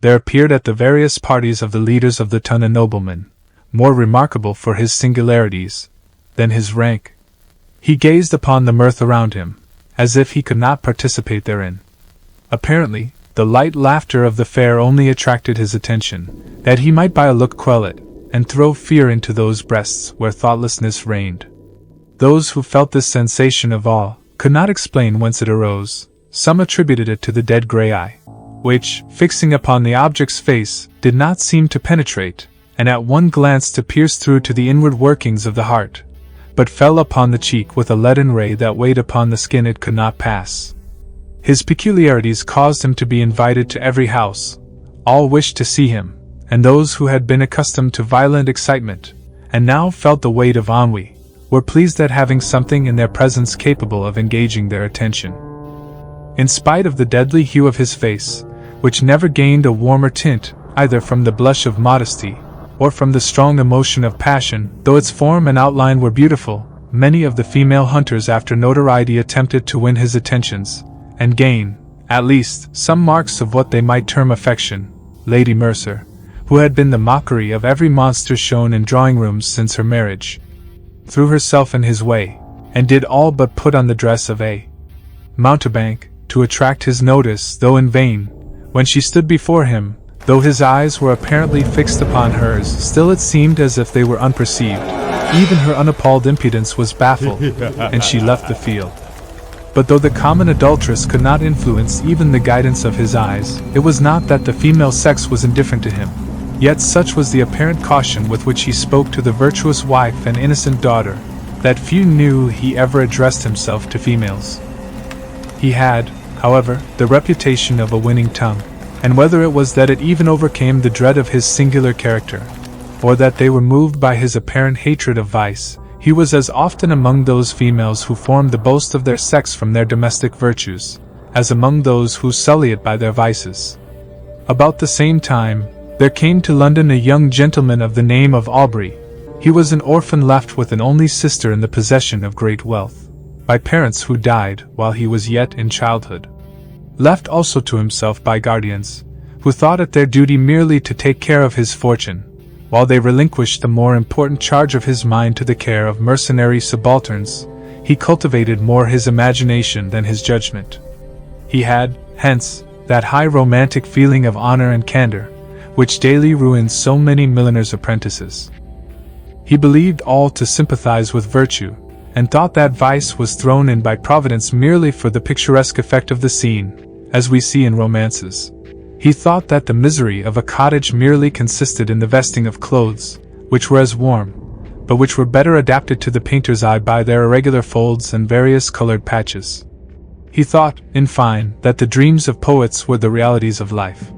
there appeared at the various parties of the leaders of the ton a nobleman, more remarkable for his singularities than his rank. He gazed upon the mirth around him, as if he could not participate therein. Apparently, the light laughter of the fair only attracted his attention, that he might by a look quell it, and throw fear into those breasts where thoughtlessness reigned. Those who felt this sensation of awe could not explain whence it arose. Some attributed it to the dead grey eye, which, fixing upon the object's face, did not seem to penetrate, and at one glance to pierce through to the inward workings of the heart, but fell upon the cheek with a leaden ray that weighed upon the skin it could not pass. His peculiarities caused him to be invited to every house. All wished to see him, and those who had been accustomed to violent excitement, and now felt the weight of ennui, were pleased at having something in their presence capable of engaging their attention. In spite of the deadly hue of his face, which never gained a warmer tint either from the blush of modesty or from the strong emotion of passion, though its form and outline were beautiful, many of the female hunters after notoriety attempted to win his attentions, and gain, at least, some marks of what they might term affection. Lady Mercer, who had been the mockery of every monster shown in drawing-rooms since her marriage, threw herself in his way, and did all but put on the dress of a mountebank, to attract his notice, though in vain. When she stood before him, though his eyes were apparently fixed upon hers, still it seemed as if they were unperceived. Even her unappalled impudence was baffled, and she left the field. But though the common adulteress could not influence even the guidance of his eyes, it was not that the female sex was indifferent to him. Yet such was the apparent caution with which he spoke to the virtuous wife and innocent daughter, that few knew he ever addressed himself to females. He had, however, the reputation of a winning tongue, and whether it was that it even overcame the dread of his singular character, or that they were moved by his apparent hatred of vice, he was as often among those females who formed the boast of their sex from their domestic virtues, as among those who sully it by their vices. About the same time, there came to London a young gentleman of the name of Aubrey. He was an orphan left with an only sister in the possession of great wealth, by parents who died while he was yet in childhood. Left also to himself by guardians, who thought it their duty merely to take care of his fortune, while they relinquished the more important charge of his mind to the care of mercenary subalterns, he cultivated more his imagination than his judgment. He had, hence, that high romantic feeling of honor and candor, which daily ruins so many milliners' apprentices. He believed all to sympathize with virtue, and thought that vice was thrown in by Providence merely for the picturesque effect of the scene, as we see in romances. He thought that the misery of a cottage merely consisted in the vesting of clothes, which were as warm, but which were better adapted to the painter's eye by their irregular folds and various colored patches. He thought, in fine, that the dreams of poets were the realities of life.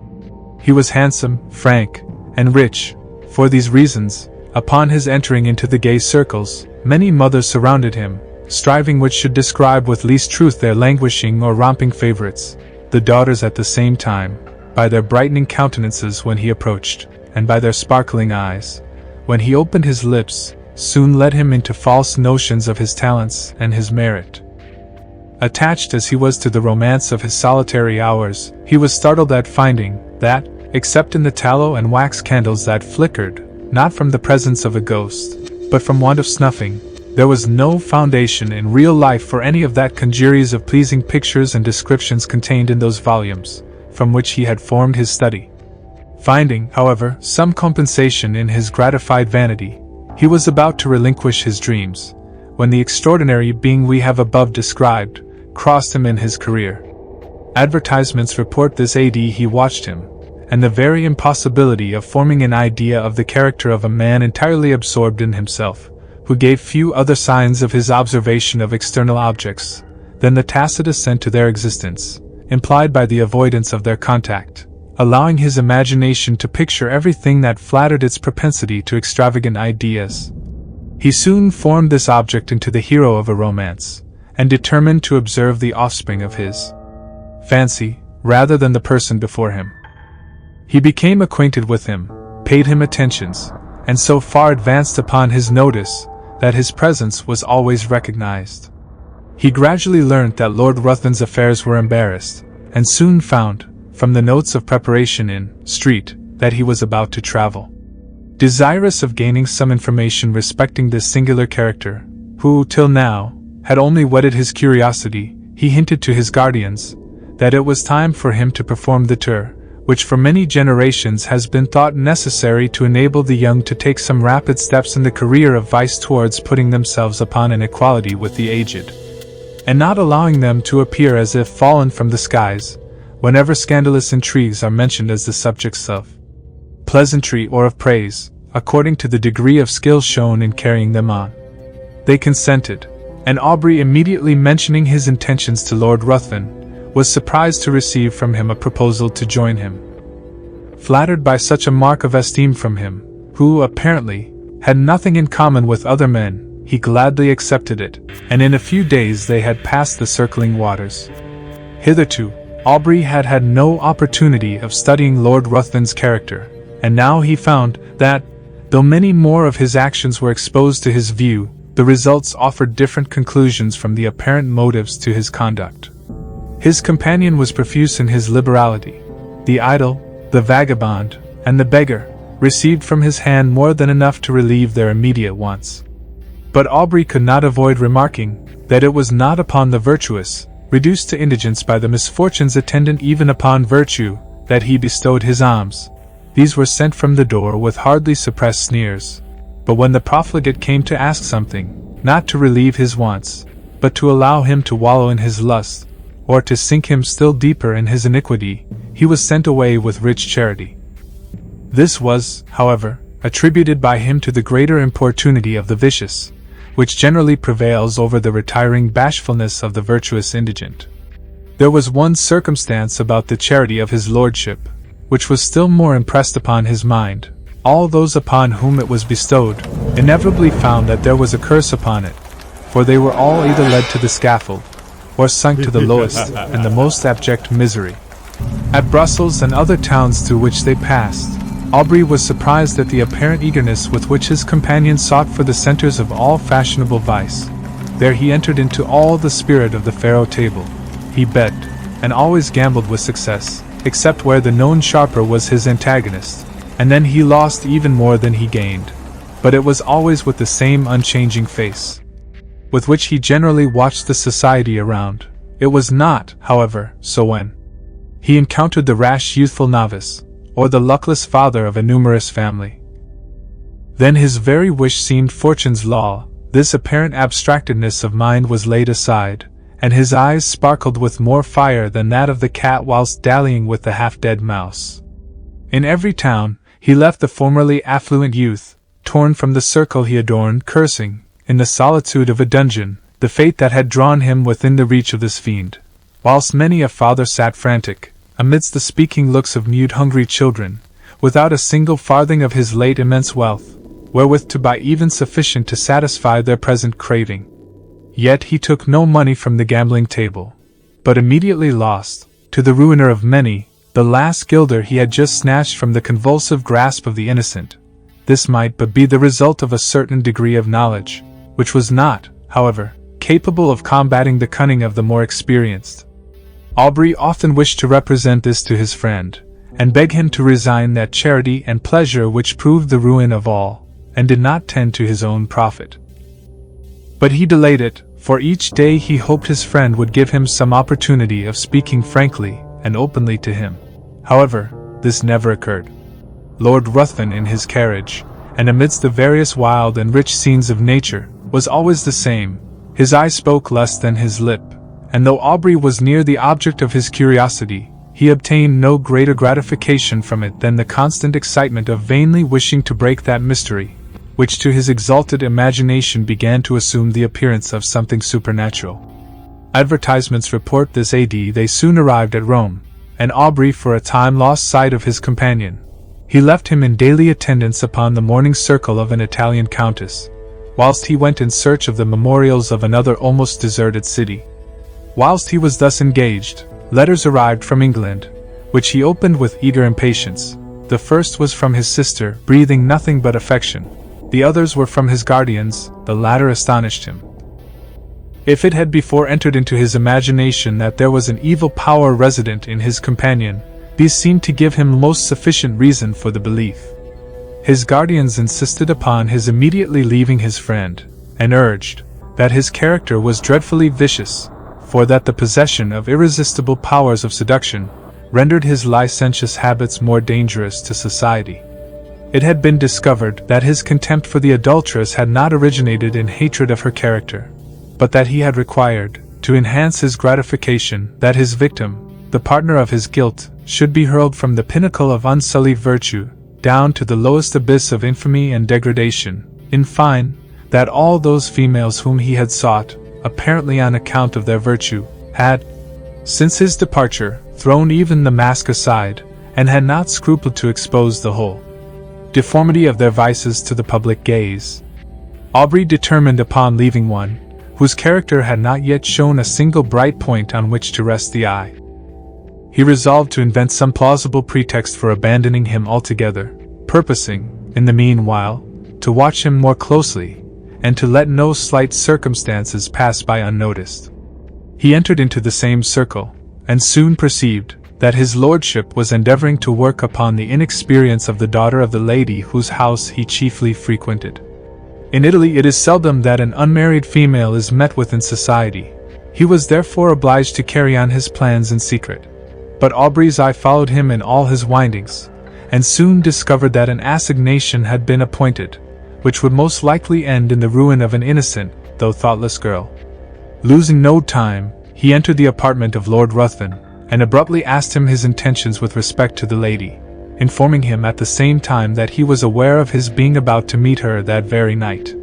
He was handsome, frank, and rich. For these reasons, upon his entering into the gay circles, many mothers surrounded him, striving which should describe with least truth their languishing or romping favorites, the daughters at the same time, by their brightening countenances when he approached, and by their sparkling eyes, when he opened his lips, soon led him into false notions of his talents and his merit. Attached as he was to the romance of his solitary hours, he was startled at finding that, except in the tallow and wax candles that flickered, not from the presence of a ghost, but from want of snuffing, there was no foundation in real life for any of that congeries of pleasing pictures and descriptions contained in those volumes, from which he had formed his study. Finding, however, some compensation in his gratified vanity, he was about to relinquish his dreams, when the extraordinary being we have above described crossed him in his career. Advertisements report this AD he watched him, and the very impossibility of forming an idea of the character of a man entirely absorbed in himself, who gave few other signs of his observation of external objects than the tacit assent to their existence, implied by the avoidance of their contact, allowing his imagination to picture everything that flattered its propensity to extravagant ideas. He soon formed this object into the hero of a romance, and determined to observe the offspring of his fancy, rather than the person before him. He became acquainted with him, paid him attentions, and so far advanced upon his notice that his presence was always recognized. He gradually learnt that Lord Ruthven's affairs were embarrassed, and soon found, from the notes of preparation in street that he was about to travel. Desirous of gaining some information respecting this singular character, who, till now, had only whetted his curiosity, he hinted to his guardians that it was time for him to perform the tour, which for many generations has been thought necessary to enable the young to take some rapid steps in the career of vice towards putting themselves upon an equality with the aged, and not allowing them to appear as if fallen from the skies, whenever scandalous intrigues are mentioned as the subjects of pleasantry or of praise, according to the degree of skill shown in carrying them on. They consented, and Aubrey, immediately mentioning his intentions to Lord Ruthven, was surprised to receive from him a proposal to join him. Flattered by such a mark of esteem from him, who, apparently, had nothing in common with other men, he gladly accepted it, and in a few days they had passed the circling waters. Hitherto, Aubrey had had no opportunity of studying Lord Ruthven's character, and now he found that, though many more of his actions were exposed to his view, the results offered different conclusions from the apparent motives to his conduct. His companion was profuse in his liberality. The idle, the vagabond, and the beggar received from his hand more than enough to relieve their immediate wants. But Aubrey could not avoid remarking that it was not upon the virtuous, reduced to indigence by the misfortunes attendant even upon virtue, that he bestowed his alms. These were sent from the door with hardly suppressed sneers. But when the profligate came to ask something, not to relieve his wants, but to allow him to wallow in his lust, or to sink him still deeper in his iniquity, he was sent away with rich charity. This was, however, attributed by him to the greater importunity of the vicious, which generally prevails over the retiring bashfulness of the virtuous indigent. There was one circumstance about the charity of his lordship, which was still more impressed upon his mind. All those upon whom it was bestowed inevitably found that there was a curse upon it, for they were all either led to the scaffold, or sunk to the lowest and the most abject misery. At Brussels and other towns through which they passed, Aubrey was surprised at the apparent eagerness with which his companion sought for the centers of all fashionable vice. There he entered into all the spirit of the faro table. He bet, and always gambled with success, except where the known sharper was his antagonist, and then he lost even more than he gained. But it was always with the same unchanging face, with which he generally watched the society around. It was not, however, so when he encountered the rash youthful novice, or the luckless father of a numerous family. Then his very wish seemed fortune's law. This apparent abstractedness of mind was laid aside, and his eyes sparkled with more fire than that of the cat whilst dallying with the half-dead mouse. In every town, he left the formerly affluent youth, torn from the circle he adorned, cursing, in the solitude of a dungeon, the fate that had drawn him within the reach of this fiend, whilst many a father sat frantic, amidst the speaking looks of mute hungry children, without a single farthing of his late immense wealth, wherewith to buy even sufficient to satisfy their present craving. Yet he took no money from the gambling table, but immediately lost, to the ruiner of many, the last guilder he had just snatched from the convulsive grasp of the innocent. This might but be the result of a certain degree of knowledge, which was not, however, capable of combating the cunning of the more experienced. Aubrey often wished to represent this to his friend, and beg him to resign that charity and pleasure which proved the ruin of all, and did not tend to his own profit. But he delayed it, for each day he hoped his friend would give him some opportunity of speaking frankly and openly to him. However, this never occurred. Lord Ruthven in his carriage, and amidst the various wild and rich scenes of nature, was always the same. His eye spoke less than his lip, and though Aubrey was near the object of his curiosity, he obtained no greater gratification from it than the constant excitement of vainly wishing to break that mystery, which to his exalted imagination began to assume the appearance of something supernatural. Advertisements report this AD. They soon arrived at Rome, and Aubrey for a time lost sight of his companion. He left him in daily attendance upon the morning circle of an Italian countess, whilst he went in search of the memorials of another almost deserted city. Whilst he was thus engaged, letters arrived from England, which he opened with eager impatience. The first was from his sister, breathing nothing but affection. The others were from his guardians. The latter astonished him. If it had before entered into his imagination that there was an evil power resident in his companion, these seemed to give him most sufficient reason for the belief. His guardians insisted upon his immediately leaving his friend, and urged that his character was dreadfully vicious, for that the possession of irresistible powers of seduction rendered his licentious habits more dangerous to society. It had been discovered that his contempt for the adulteress had not originated in hatred of her character, but that he had required, to enhance his gratification, that his victim, the partner of his guilt, should be hurled from the pinnacle of unsullied virtue down to the lowest abyss of infamy and degradation. In fine, that all those females whom he had sought, apparently on account of their virtue, had, since his departure, thrown even the mask aside, and had not scrupled to expose the whole deformity of their vices to the public gaze. Aubrey determined upon leaving one, whose character had not yet shown a single bright point on which to rest the eye. He resolved to invent some plausible pretext for abandoning him altogether, purposing, in the meanwhile, to watch him more closely, and to let no slight circumstances pass by unnoticed. He entered into the same circle, and soon perceived that his lordship was endeavoring to work upon the inexperience of the daughter of the lady whose house he chiefly frequented. In Italy it is seldom that an unmarried female is met with in society. He was therefore obliged to carry on his plans in secret. But Aubrey's eye followed him in all his windings, and soon discovered that an assignation had been appointed, which would most likely end in the ruin of an innocent, though thoughtless girl. Losing no time, he entered the apartment of Lord Ruthven, and abruptly asked him his intentions with respect to the lady, informing him at the same time that he was aware of his being about to meet her that very night.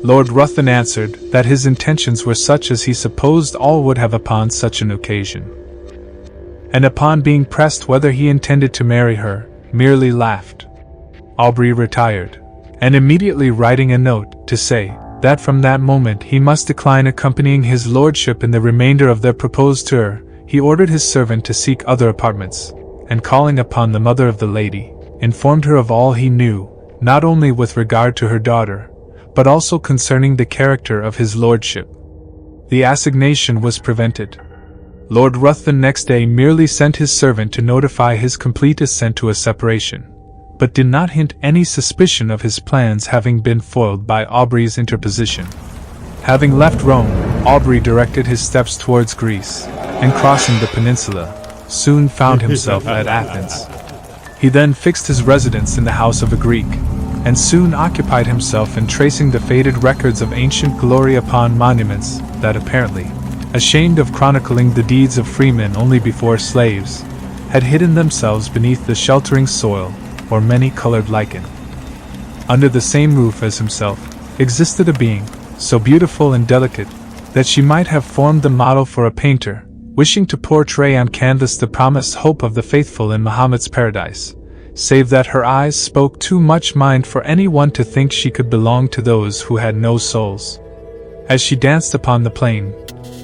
Lord Ruthven answered that his intentions were such as he supposed all would have upon such an occasion, and upon being pressed whether he intended to marry her, merely laughed. Aubrey retired, and immediately writing a note to say that from that moment he must decline accompanying his lordship in the remainder of their proposed tour, he ordered his servant to seek other apartments, and calling upon the mother of the lady, informed her of all he knew, not only with regard to her daughter, but also concerning the character of his lordship. The assignation was prevented. Lord Ruthven next day merely sent his servant to notify his complete assent to a separation, but did not hint any suspicion of his plans having been foiled by Aubrey's interposition. Having left Rome, Aubrey directed his steps towards Greece, and crossing the peninsula, soon found himself at Athens. He then fixed his residence in the house of a Greek, and soon occupied himself in tracing the faded records of ancient glory upon monuments that apparently, ashamed of chronicling the deeds of freemen only before slaves, had hidden themselves beneath the sheltering soil or many-colored lichen. Under the same roof as himself existed a being, so beautiful and delicate, that she might have formed the model for a painter, wishing to portray on canvas the promised hope of the faithful in Mahomet's paradise, save that her eyes spoke too much mind for anyone to think she could belong to those who had no souls. As she danced upon the plain,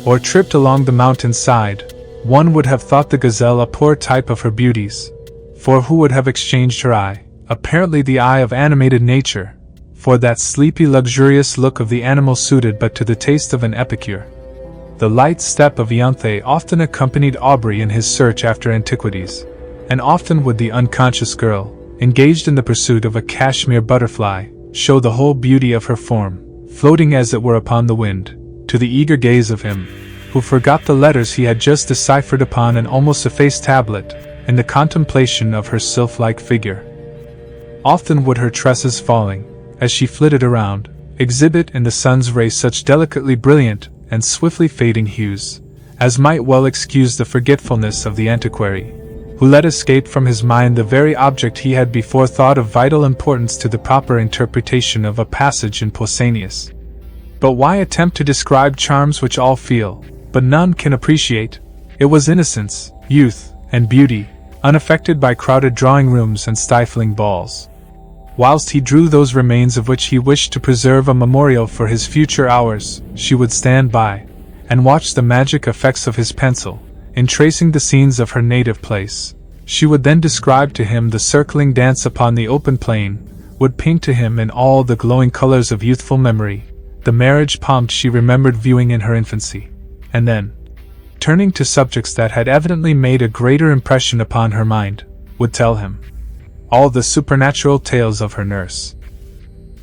or tripped along the mountain side, one would have thought the gazelle a poor type of her beauties, for who would have exchanged her eye, apparently the eye of animated nature, for that sleepy luxurious look of the animal suited but to the taste of an epicure? The light step of Ianthe often accompanied Aubrey in his search after antiquities, and often would the unconscious girl, engaged in the pursuit of a cashmere butterfly, show the whole beauty of her form, floating as it were upon the wind, to the eager gaze of him, who forgot the letters he had just deciphered upon an almost effaced tablet, in the contemplation of her sylph-like figure. Often would her tresses falling, as she flitted around, exhibit in the sun's rays such delicately brilliant and swiftly fading hues, as might well excuse the forgetfulness of the antiquary, who let escape from his mind the very object he had before thought of vital importance to the proper interpretation of a passage in Pausanias. But why attempt to describe charms which all feel, but none can appreciate? It was innocence, youth, and beauty, unaffected by crowded drawing rooms and stifling balls. Whilst he drew those remains of which he wished to preserve a memorial for his future hours, she would stand by, and watch the magic effects of his pencil, in tracing the scenes of her native place. She would then describe to him the circling dance upon the open plain, would paint to him in all the glowing colors of youthful memory, the marriage pomp she remembered viewing in her infancy, and then, turning to subjects that had evidently made a greater impression upon her mind, would tell him all the supernatural tales of her nurse.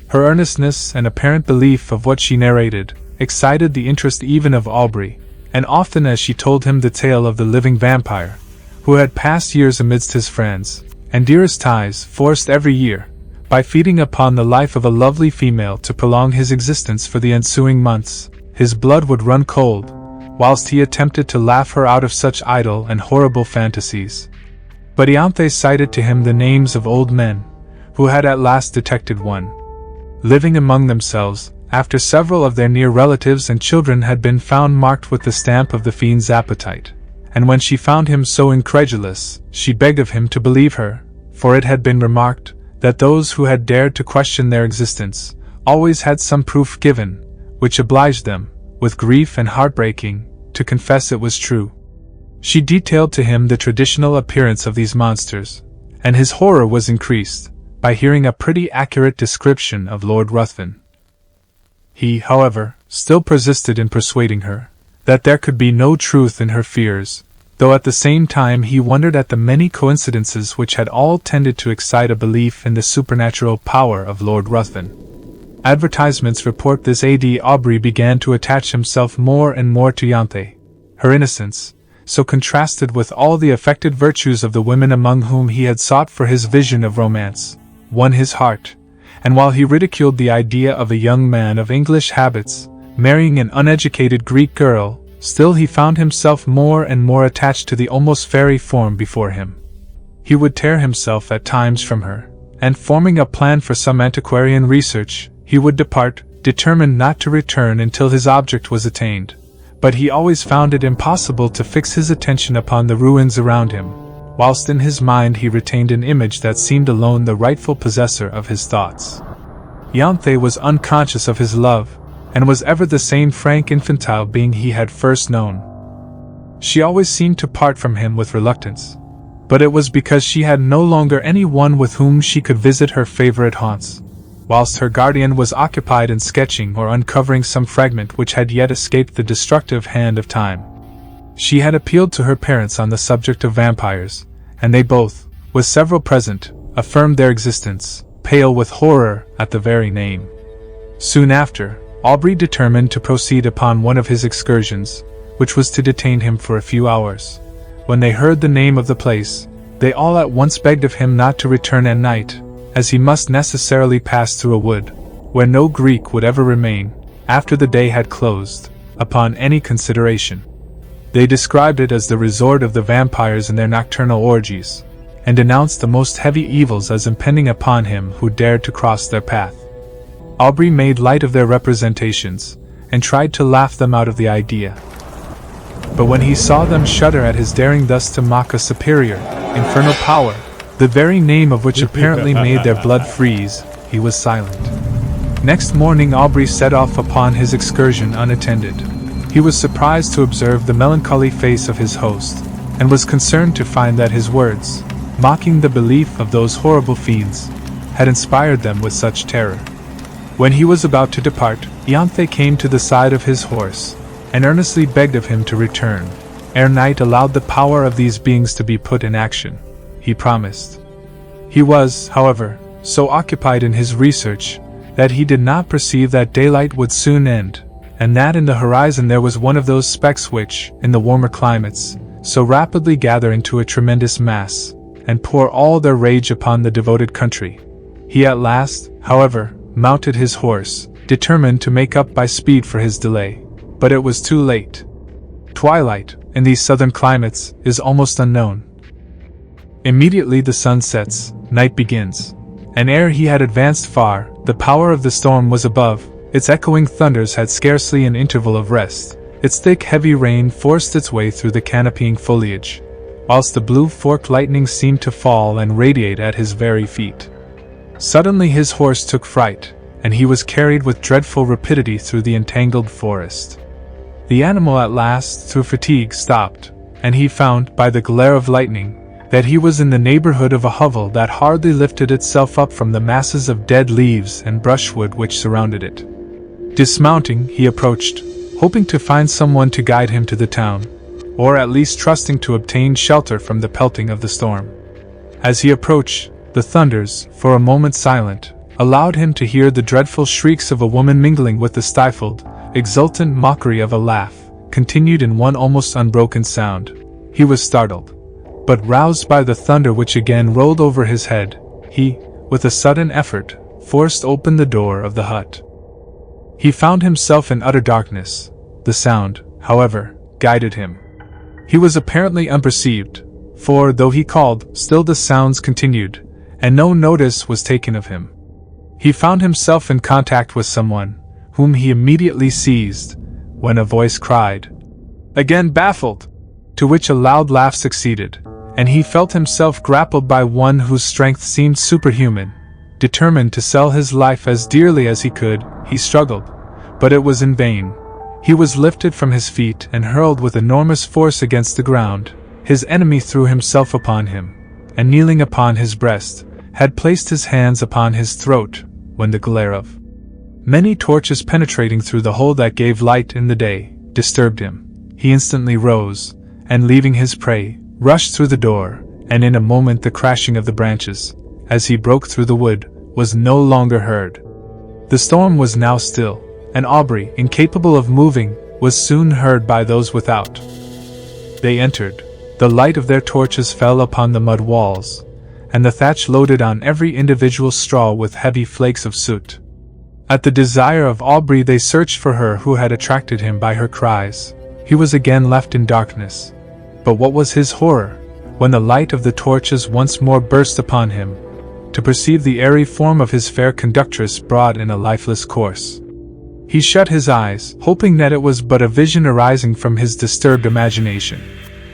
Her earnestness and apparent belief of what she narrated excited the interest even of Aubrey, and often as she told him the tale of the living vampire, who had passed years amidst his friends and dearest ties, forced every year, by feeding upon the life of a lovely female to prolong his existence for the ensuing months, his blood would run cold, whilst he attempted to laugh her out of such idle and horrible fantasies. But Ianthe cited to him the names of old men, who had at last detected one, living among themselves, after several of their near relatives and children had been found marked with the stamp of the fiend's appetite. And when she found him so incredulous, she begged of him to believe her, for it had been remarked that those who had dared to question their existence always had some proof given, which obliged them, with grief and heartbreaking, to confess it was true. She detailed to him the traditional appearance of these monsters, and his horror was increased by hearing a pretty accurate description of Lord Ruthven. He, however, still persisted in persuading her that there could be no truth in her fears, though at the same time he wondered at the many coincidences which had all tended to excite a belief in the supernatural power of Lord Ruthven. Advertisements report this A.D. Aubrey began to attach himself more and more to Ianthe. Her innocence, so contrasted with all the affected virtues of the women among whom he had sought for his vision of romance, won his heart, and while he ridiculed the idea of a young man of English habits marrying an uneducated Greek girl, still he found himself more and more attached to the almost fairy form before him. He would tear himself at times from her, and forming a plan for some antiquarian research, he would depart, determined not to return until his object was attained. But he always found it impossible to fix his attention upon the ruins around him, whilst in his mind he retained an image that seemed alone the rightful possessor of his thoughts. Ianthe was unconscious of his love, and was ever the same frank infantile being he had first known. She always seemed to part from him with reluctance, but it was because she had no longer any one with whom she could visit her favorite haunts, whilst her guardian was occupied in sketching or uncovering some fragment which had yet escaped the destructive hand of time. She had appealed to her parents on the subject of vampires, and they both, with several present, affirmed their existence, pale with horror at the very name. Soon after, Aubrey determined to proceed upon one of his excursions, which was to detain him for a few hours. When they heard the name of the place, they all at once begged of him not to return at night, as he must necessarily pass through a wood, where no Greek would ever remain, after the day had closed, upon any consideration. They described it as the resort of the vampires in their nocturnal orgies, and denounced the most heavy evils as impending upon him who dared to cross their path. Aubrey made light of their representations, and tried to laugh them out of the idea. But when he saw them shudder at his daring thus to mock a superior, infernal power, the very name of which apparently made their blood freeze, he was silent. Next morning Aubrey set off upon his excursion unattended. He was surprised to observe the melancholy face of his host, and was concerned to find that his words, mocking the belief of those horrible fiends, had inspired them with such terror. When he was about to depart, Ianthe came to the side of his horse, and earnestly begged of him to return, ere night allowed the power of these beings to be put in action. He promised. He was, however, so occupied in his research, that he did not perceive that daylight would soon end, and that in the horizon there was one of those specks which, in the warmer climates, so rapidly gather into a tremendous mass, and pour all their rage upon the devoted country. He at last, however, mounted his horse, determined to make up by speed for his delay. But it was too late. Twilight, in these southern climates, is almost unknown. Immediately the sun sets, night begins. And ere he had advanced far, the power of the storm was above, its echoing thunders had scarcely an interval of rest, its thick heavy rain forced its way through the canopying foliage, whilst the blue forked lightning seemed to fall and radiate at his very feet. Suddenly his horse took fright, and he was carried with dreadful rapidity through the entangled forest. The animal at last, through fatigue, stopped, and he found, by the glare of lightning, that he was in the neighborhood of a hovel that hardly lifted itself up from the masses of dead leaves and brushwood which surrounded it. Dismounting, he approached, hoping to find someone to guide him to the town, or at least trusting to obtain shelter from the pelting of the storm. As he approached, the thunders, for a moment silent, allowed him to hear the dreadful shrieks of a woman mingling with the stifled, exultant mockery of a laugh, continued in one almost unbroken sound. He was startled, but roused by the thunder which again rolled over his head, he, with a sudden effort, forced open the door of the hut. He found himself in utter darkness. The sound, however, guided him. He was apparently unperceived, for though he called, still the sounds continued, and no notice was taken of him. He found himself in contact with someone, whom he immediately seized, when a voice cried, "Again baffled!" to which a loud laugh succeeded, and he felt himself grappled by one whose strength seemed superhuman. Determined to sell his life as dearly as he could, he struggled, but it was in vain. He was lifted from his feet and hurled with enormous force against the ground. His enemy threw himself upon him, and kneeling upon his breast, had placed his hands upon his throat, when the glare of many torches penetrating through the hole that gave light in the day, disturbed him. He instantly rose, and leaving his prey, rushed through the door, and in a moment the crashing of the branches, as he broke through the wood, was no longer heard. The storm was now still, and Aubrey, incapable of moving, was soon heard by those without. They entered. The light of their torches fell upon the mud walls, and the thatch loaded on every individual straw with heavy flakes of soot. At the desire of Aubrey they searched for her who had attracted him by her cries. He was again left in darkness. But what was his horror, when the light of the torches once more burst upon him, to perceive the airy form of his fair conductress brought in a lifeless corse. He shut his eyes, hoping that it was but a vision arising from his disturbed imagination.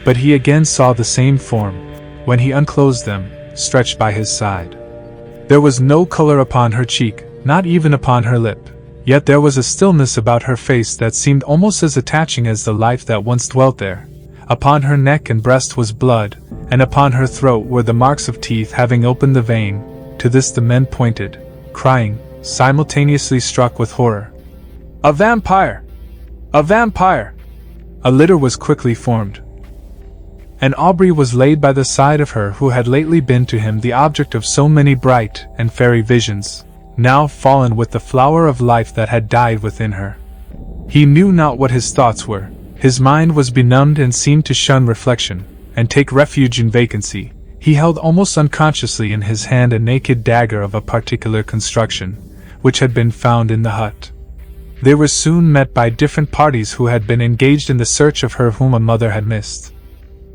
But he again saw the same form, when he unclosed them, stretched by his side. There was no color upon her cheek, not even upon her lip, yet there was a stillness about her face that seemed almost as attaching as the life that once dwelt there. Upon her neck and breast was blood, and upon her throat were the marks of teeth having opened the vein. To this the men pointed, crying, simultaneously struck with horror, "A vampire! A vampire!" A litter was quickly formed, and Aubrey was laid by the side of her who had lately been to him the object of so many bright and fairy visions, now fallen with the flower of life that had died within her. He knew not what his thoughts were. His mind was benumbed and seemed to shun reflection, and take refuge in vacancy. He held almost unconsciously in his hand a naked dagger of a particular construction, which had been found in the hut. They were soon met by different parties who had been engaged in the search of her whom a mother had missed.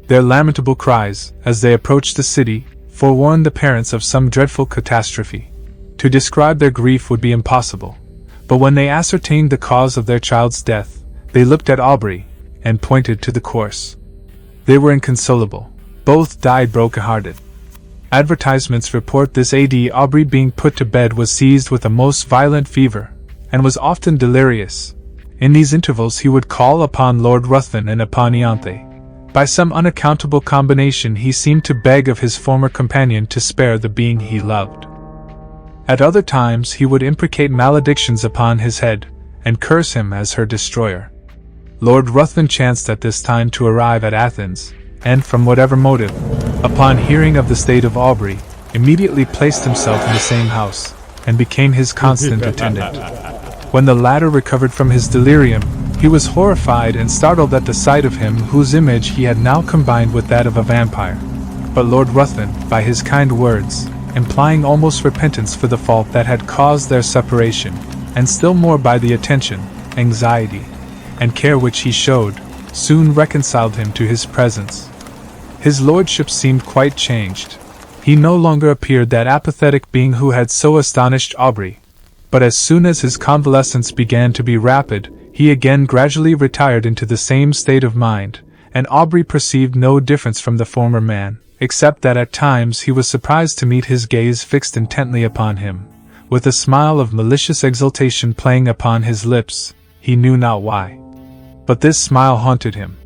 Their lamentable cries, as they approached the city, forewarned the parents of some dreadful catastrophe. To describe their grief would be impossible, but when they ascertained the cause of their child's death, they looked at Aubrey, and pointed to the corse. They were inconsolable. Both died broken-hearted. Advertisements report this A.D. Aubrey being put to bed was seized with a most violent fever, and was often delirious. In these intervals he would call upon Lord Ruthven and upon Ianthe. By some unaccountable combination he seemed to beg of his former companion to spare the being he loved. At other times he would imprecate maledictions upon his head, and curse him as her destroyer. Lord Ruthven chanced at this time to arrive at Athens, and from whatever motive, upon hearing of the state of Aubrey, immediately placed himself in the same house, and became his constant attendant. When the latter recovered from his delirium, he was horrified and startled at the sight of him whose image he had now combined with that of a vampire. But Lord Ruthven, by his kind words, implying almost repentance for the fault that had caused their separation, and still more by the attention, anxiety, and care which he showed, soon reconciled him to his presence. His lordship seemed quite changed. He no longer appeared that apathetic being who had so astonished Aubrey. But as soon as his convalescence began to be rapid, he again gradually retired into the same state of mind, and Aubrey perceived no difference from the former man, except that at times he was surprised to meet his gaze fixed intently upon him, with a smile of malicious exultation playing upon his lips, he knew not why. But this smile haunted him.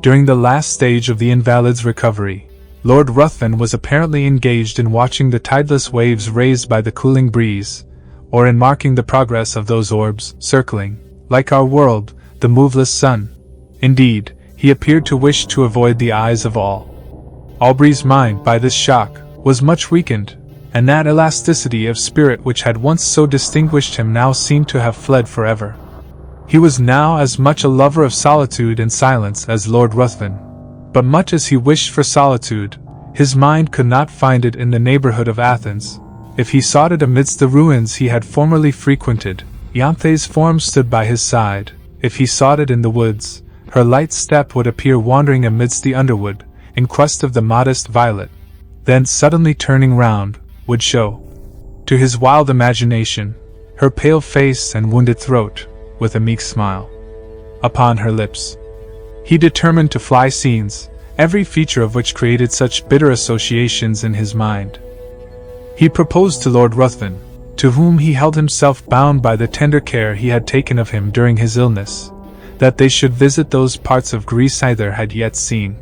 During the last stage of the invalid's recovery, Lord Ruthven was apparently engaged in watching the tideless waves raised by the cooling breeze, or in marking the progress of those orbs, circling, like our world, the moveless sun. Indeed, he appeared to wish to avoid the eyes of all. Aubrey's mind, by this shock, was much weakened, and that elasticity of spirit which had once so distinguished him now seemed to have fled forever. He was now as much a lover of solitude and silence as Lord Ruthven, but much as he wished for solitude, his mind could not find it in the neighborhood of Athens. If he sought it amidst the ruins he had formerly frequented, Ianthe's form stood by his side. If he sought it in the woods, her light step would appear wandering amidst the underwood, in quest of the modest violet, then suddenly turning round, would show, to his wild imagination, her pale face and wounded throat, with a meek smile upon her lips. He determined to fly scenes, every feature of which created such bitter associations in his mind. He proposed to Lord Ruthven, to whom he held himself bound by the tender care he had taken of him during his illness, that they should visit those parts of Greece neither had yet seen.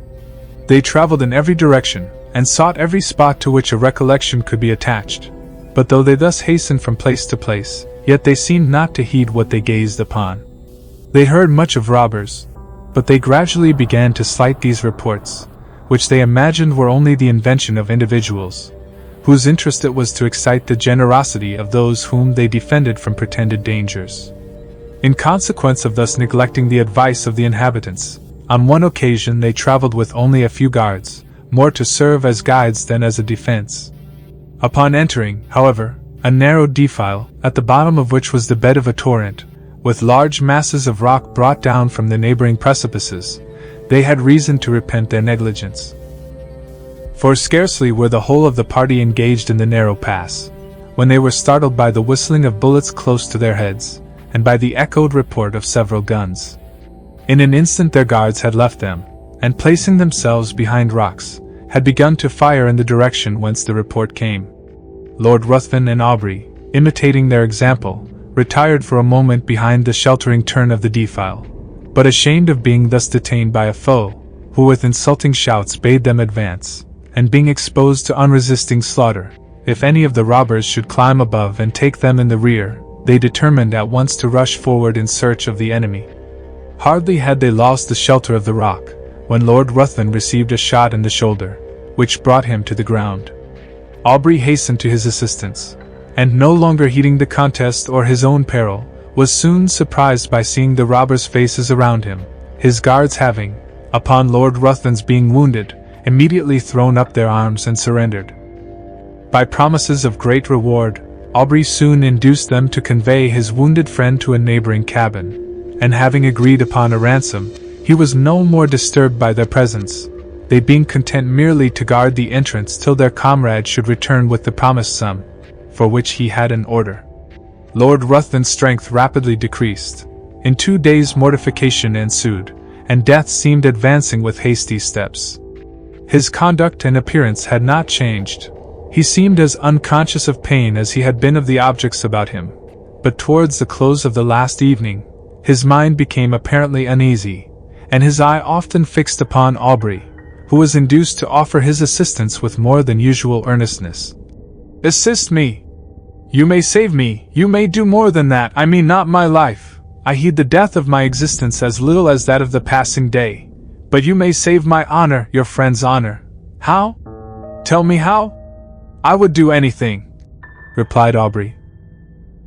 They travelled in every direction, and sought every spot to which a recollection could be attached, but though they thus hastened from place to place, yet they seemed not to heed what they gazed upon. They heard much of robbers, but they gradually began to slight these reports, which they imagined were only the invention of individuals, whose interest it was to excite the generosity of those whom they defended from pretended dangers. In consequence of thus neglecting the advice of the inhabitants, on one occasion they traveled with only a few guards, more to serve as guides than as a defense. Upon entering, however, a narrow defile, at the bottom of which was the bed of a torrent, with large masses of rock brought down from the neighboring precipices, they had reason to repent their negligence. For scarcely were the whole of the party engaged in the narrow pass, when they were startled by the whistling of bullets close to their heads, and by the echoed report of several guns. In an instant their guards had left them, and placing themselves behind rocks, had begun to fire in the direction whence the report came. Lord Ruthven and Aubrey, imitating their example, retired for a moment behind the sheltering turn of the defile, but ashamed of being thus detained by a foe, who with insulting shouts bade them advance, and being exposed to unresisting slaughter, if any of the robbers should climb above and take them in the rear, they determined at once to rush forward in search of the enemy. Hardly had they lost the shelter of the rock, when Lord Ruthven received a shot in the shoulder, which brought him to the ground. Aubrey hastened to his assistance, and no longer heeding the contest or his own peril, was soon surprised by seeing the robbers' faces around him, his guards having, upon Lord Ruthven's being wounded, immediately thrown up their arms and surrendered. By promises of great reward, Aubrey soon induced them to convey his wounded friend to a neighboring cabin, and having agreed upon a ransom, he was no more disturbed by their presence, they being content merely to guard the entrance till their comrade should return with the promised sum, for which he had an order. Lord Ruthven's strength rapidly decreased. In 2 days mortification ensued, and death seemed advancing with hasty steps. His conduct and appearance had not changed. He seemed as unconscious of pain as he had been of the objects about him, but towards the close of the last evening, his mind became apparently uneasy, and his eye often fixed upon Aubrey, who was induced to offer his assistance with more than usual earnestness. "Assist me! You may save me, you may do more than that, I mean not my life. I heed the death of my existence as little as that of the passing day. But you may save my honor, your friend's honor. How? Tell me how?" "I would do anything," replied Aubrey.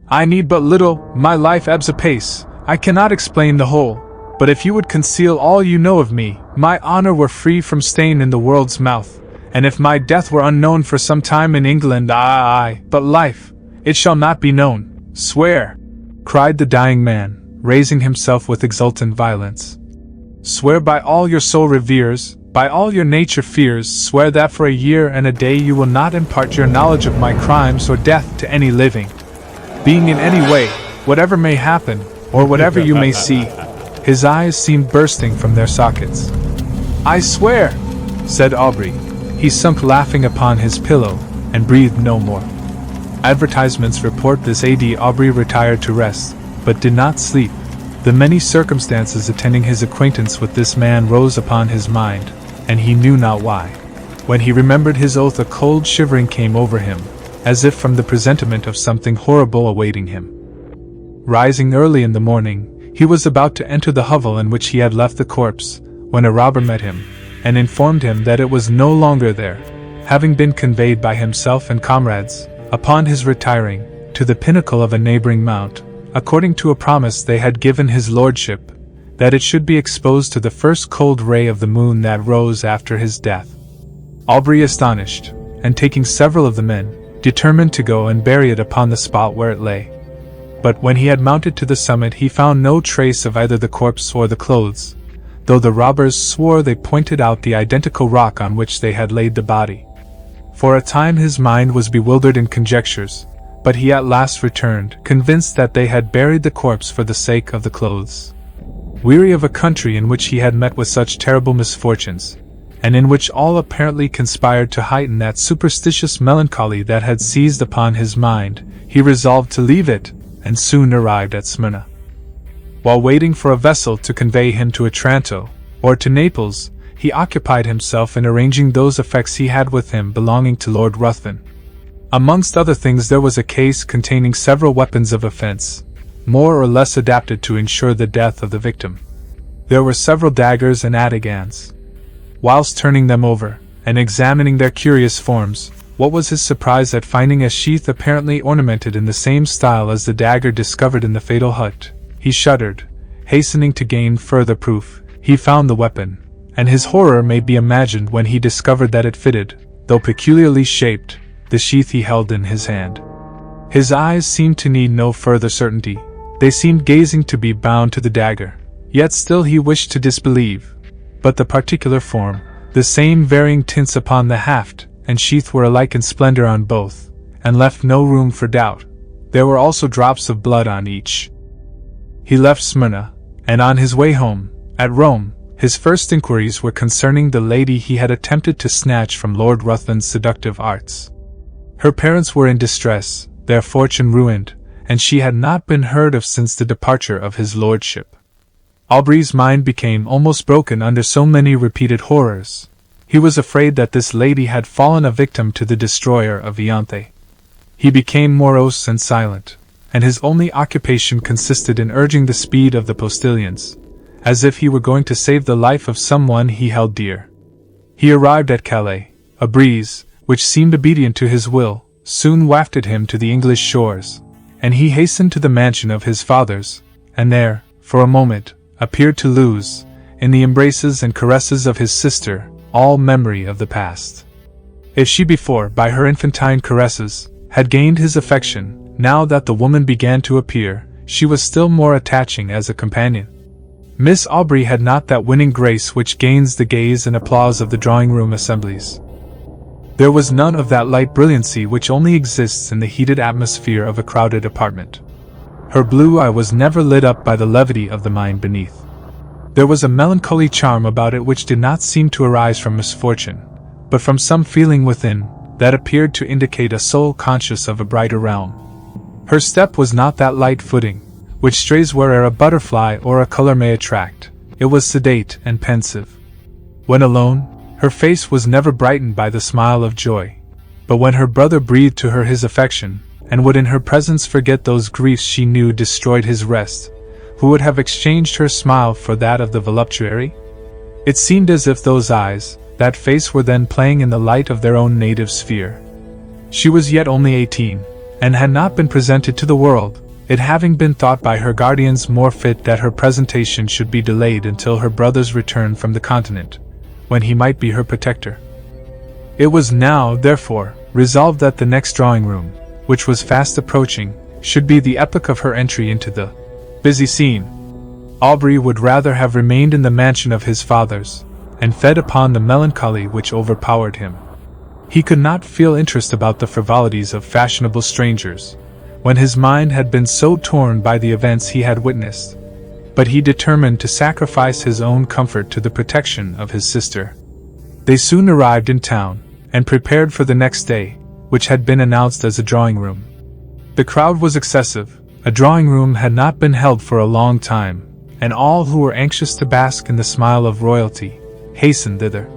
"I need but little, my life ebbs apace, I cannot explain the whole, but if you would conceal all you know of me, my honor were free from stain in the world's mouth, and if my death were unknown for some time in England, but life, it shall not be known. Swear!" cried the dying man, raising himself with exultant violence. "Swear by all your soul reveres, by all your nature fears, swear that for a year and a day you will not impart your knowledge of my crimes or death to any living being in any way, whatever may happen, or whatever you may see." His eyes seemed bursting from their sockets. "I swear," said Aubrey. He sunk laughing upon his pillow, and breathed no more. Advertisements report this A.D. Aubrey retired to rest, but did not sleep. The many circumstances attending his acquaintance with this man rose upon his mind, and he knew not why. When he remembered his oath, a cold shivering came over him, as if from the presentiment of something horrible awaiting him. Rising early in the morning, he was about to enter the hovel in which he had left the corpse, when a robber met him, and informed him that it was no longer there, having been conveyed by himself and comrades, upon his retiring, to the pinnacle of a neighboring mount, according to a promise they had given his lordship, that it should be exposed to the first cold ray of the moon that rose after his death. Aubrey, astonished, and taking several of the men, determined to go and bury it upon the spot where it lay. But when he had mounted to the summit he found no trace of either the corpse or the clothes, though the robbers swore they pointed out the identical rock on which they had laid the body. For a time his mind was bewildered in conjectures, but he at last returned, convinced that they had buried the corpse for the sake of the clothes. Weary of a country in which he had met with such terrible misfortunes, and in which all apparently conspired to heighten that superstitious melancholy that had seized upon his mind, he resolved to leave it, and soon arrived at Smyrna. While waiting for a vessel to convey him to Otranto, or to Naples, he occupied himself in arranging those effects he had with him belonging to Lord Ruthven. Amongst other things there was a case containing several weapons of offence, more or less adapted to ensure the death of the victim. There were several daggers and atagans. Whilst turning them over, and examining their curious forms, what was his surprise at finding a sheath apparently ornamented in the same style as the dagger discovered in the fatal hut. He shuddered, hastening to gain further proof. He found the weapon, and his horror may be imagined when he discovered that it fitted, though peculiarly shaped, the sheath he held in his hand. His eyes seemed to need no further certainty. They seemed gazing to be bound to the dagger, yet still he wished to disbelieve. But the particular form, the same varying tints upon the haft and sheath were alike in splendor on both, and left no room for doubt. There were also drops of blood on each. He left Smyrna, and on his way home, at Rome, his first inquiries were concerning the lady he had attempted to snatch from Lord Ruthven's seductive arts. Her parents were in distress, their fortune ruined, and she had not been heard of since the departure of his lordship. Aubrey's mind became almost broken under so many repeated horrors. He was afraid that this lady had fallen a victim to the destroyer of Ianthe. He became morose and silent, and his only occupation consisted in urging the speed of the postilions, as if he were going to save the life of someone he held dear. He arrived at Calais. A breeze, which seemed obedient to his will, soon wafted him to the English shores, and he hastened to the mansion of his fathers, and there, for a moment, appeared to lose, in the embraces and caresses of his sister, all memory of the past. If she before, by her infantine caresses, had gained his affection, now that the woman began to appear, she was still more attaching as a companion. Miss Aubrey had not that winning grace which gains the gaze and applause of the drawing-room assemblies. There was none of that light brilliancy which only exists in the heated atmosphere of a crowded apartment. Her blue eye was never lit up by the levity of the mind beneath. There was a melancholy charm about it which did not seem to arise from misfortune, but from some feeling within, that appeared to indicate a soul conscious of a brighter realm. Her step was not that light footing, which strays where'er a butterfly or a color may attract. It was sedate and pensive. When alone, her face was never brightened by the smile of joy, but when her brother breathed to her his affection, and would in her presence forget those griefs she knew destroyed his rest, who would have exchanged her smile for that of the voluptuary? It seemed as if those eyes, that face were then playing in the light of their own native sphere. She was yet only 18, and had not been presented to the world, it having been thought by her guardians more fit that her presentation should be delayed until her brother's return from the continent, when he might be her protector. It was now, therefore, resolved that the next drawing-room, which was fast approaching, should be the epoch of her entry into the busy scene. Aubrey would rather have remained in the mansion of his fathers, and fed upon the melancholy which overpowered him. He could not feel interest about the frivolities of fashionable strangers, when his mind had been so torn by the events he had witnessed, but he determined to sacrifice his own comfort to the protection of his sister. They soon arrived in town, and prepared for the next day, which had been announced as a drawing-room. The crowd was excessive. A drawing-room had not been held for a long time, and all who were anxious to bask in the smile of royalty hastened thither.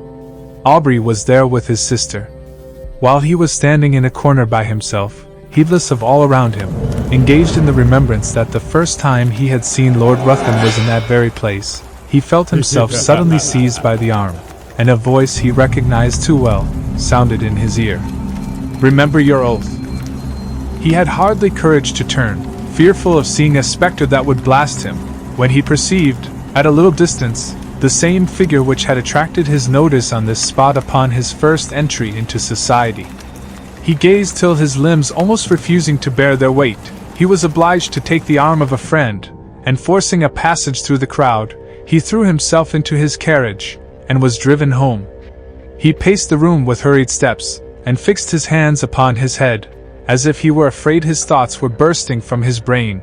Aubrey was there with his sister. While he was standing in a corner by himself, heedless of all around him, engaged in the remembrance that the first time he had seen Lord Ruthven was in that very place, he felt himself suddenly seized by the arm, and a voice he recognized too well sounded in his ear. "Remember your oath." He had hardly courage to turn, fearful of seeing a specter that would blast him, when he perceived, at a little distance, the same figure which had attracted his notice on this spot upon his first entry into society. He gazed till his limbs almost refusing to bear their weight, he was obliged to take the arm of a friend, and forcing a passage through the crowd, he threw himself into his carriage, and was driven home. He paced the room with hurried steps, and fixed his hands upon his head, as if he were afraid his thoughts were bursting from his brain.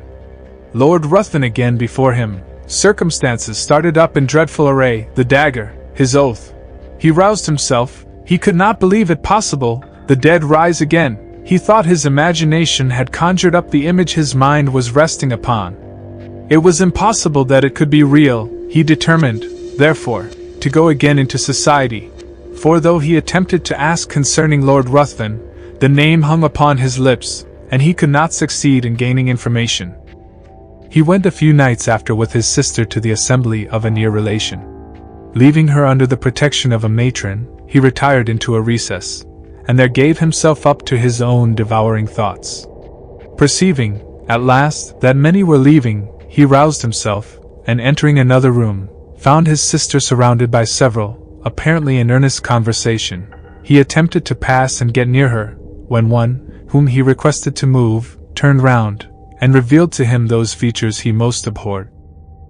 Lord Ruthven again before him, circumstances started up in dreadful array, the dagger, his oath. He roused himself, he could not believe it possible, the dead rise again, he thought his imagination had conjured up the image his mind was resting upon. It was impossible that it could be real, he determined, therefore, to go again into society, for though he attempted to ask concerning Lord Ruthven, the name hung upon his lips, and he could not succeed in gaining information. He went a few nights after with his sister to the assembly of a near relation. Leaving her under the protection of a matron, he retired into a recess, and there gave himself up to his own devouring thoughts. Perceiving, at last, that many were leaving, he roused himself, and entering another room, found his sister surrounded by several, apparently in earnest conversation. He attempted to pass and get near her, when one, whom he requested to move, turned round, and revealed to him those features he most abhorred.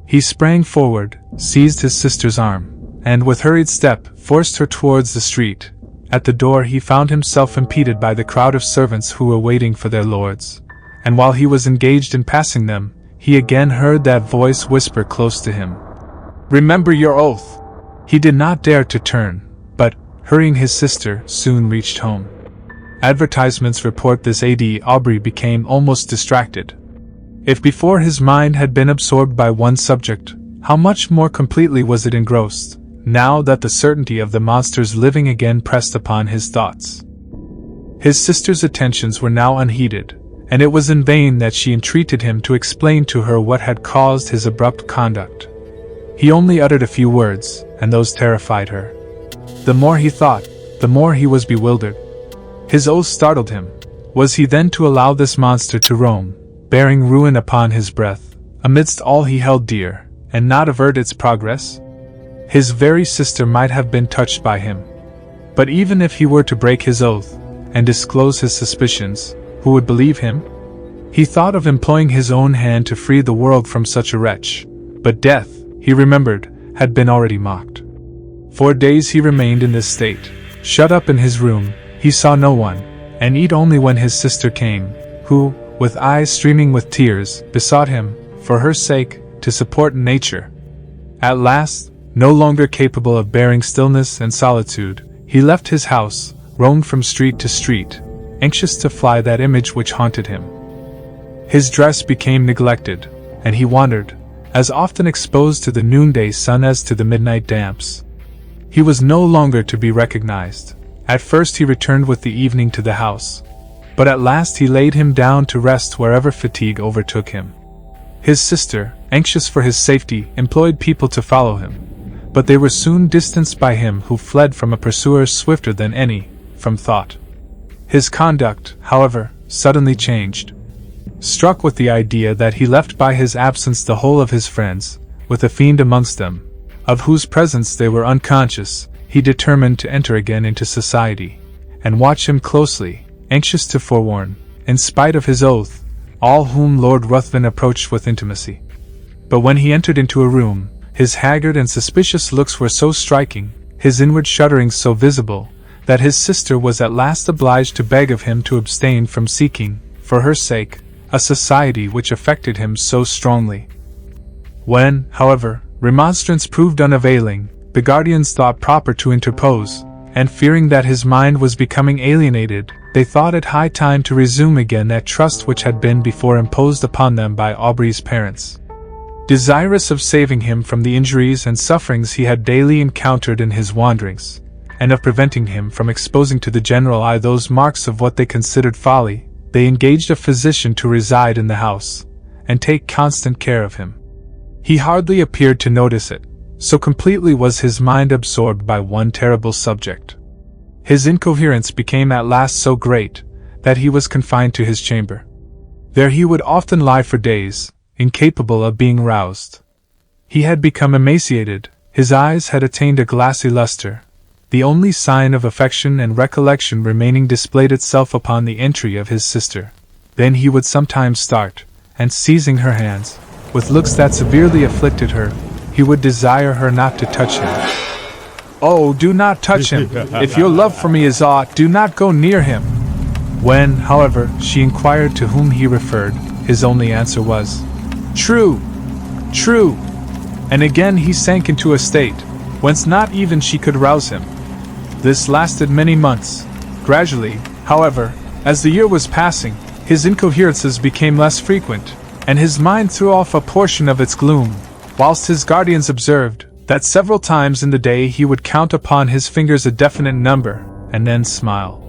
He sprang forward, seized his sister's arm, and with hurried step forced her towards the street. At the door he found himself impeded by the crowd of servants who were waiting for their lords, and while he was engaged in passing them, he again heard that voice whisper close to him, "Remember your oath!" He did not dare to turn, but, hurrying his sister, soon reached home. Advertisements report this A.D. Aubrey became almost distracted. If before his mind had been absorbed by one subject, how much more completely was it engrossed, now that the certainty of the monster's living again pressed upon his thoughts. His sister's attentions were now unheeded, and it was in vain that she entreated him to explain to her what had caused his abrupt conduct. He only uttered a few words, and those terrified her. The more he thought, the more he was bewildered. His oath startled him. Was he then to allow this monster to roam, bearing ruin upon his breath, amidst all he held dear, and not avert its progress? His very sister might have been touched by him. But even if he were to break his oath, and disclose his suspicions, who would believe him? He thought of employing his own hand to free the world from such a wretch, but death, he remembered, had been already mocked. 4 days he remained in this state, shut up in his room. He saw no one, and eat only when his sister came, who, with eyes streaming with tears, besought him, for her sake, to support nature. At last, no longer capable of bearing stillness and solitude, he left his house, roamed from street to street, anxious to fly that image which haunted him. His dress became neglected, and he wandered, as often exposed to the noonday sun as to the midnight damps. He was no longer to be recognized. At first he returned with the evening to the house, but at last he laid him down to rest wherever fatigue overtook him. His sister, anxious for his safety, employed people to follow him, but they were soon distanced by him who fled from a pursuer swifter than any, from thought. His conduct, however, suddenly changed. Struck with the idea that he left by his absence the whole of his friends, with a fiend amongst them, of whose presence they were unconscious, he determined to enter again into society, and watch him closely, anxious to forewarn, in spite of his oath, all whom Lord Ruthven approached with intimacy. But when he entered into a room, his haggard and suspicious looks were so striking, his inward shudderings so visible, that his sister was at last obliged to beg of him to abstain from seeking, for her sake, a society which affected him so strongly. When, however, remonstrance proved unavailing, the guardians thought proper to interpose, and fearing that his mind was becoming alienated, they thought it high time to resume again that trust which had been before imposed upon them by Aubrey's parents. Desirous of saving him from the injuries and sufferings he had daily encountered in his wanderings, and of preventing him from exposing to the general eye those marks of what they considered folly, they engaged a physician to reside in the house, and take constant care of him. He hardly appeared to notice it, so completely was his mind absorbed by one terrible subject. His incoherence became at last so great that he was confined to his chamber. There he would often lie for days, incapable of being roused. He had become emaciated, his eyes had attained a glassy luster. The only sign of affection and recollection remaining displayed itself upon the entry of his sister. Then he would sometimes start, and seizing her hands, with looks that severely afflicted her, he would desire her not to touch him. "Oh, do not touch him! If your love for me is aught, do not go near him!" When, however, she inquired to whom he referred, his only answer was, "True! True!" And again he sank into a state whence not even she could rouse him. This lasted many months. Gradually, however, as the year was passing, his incoherences became less frequent, and his mind threw off a portion of its gloom, whilst his guardians observed that several times in the day he would count upon his fingers a definite number, and then smile.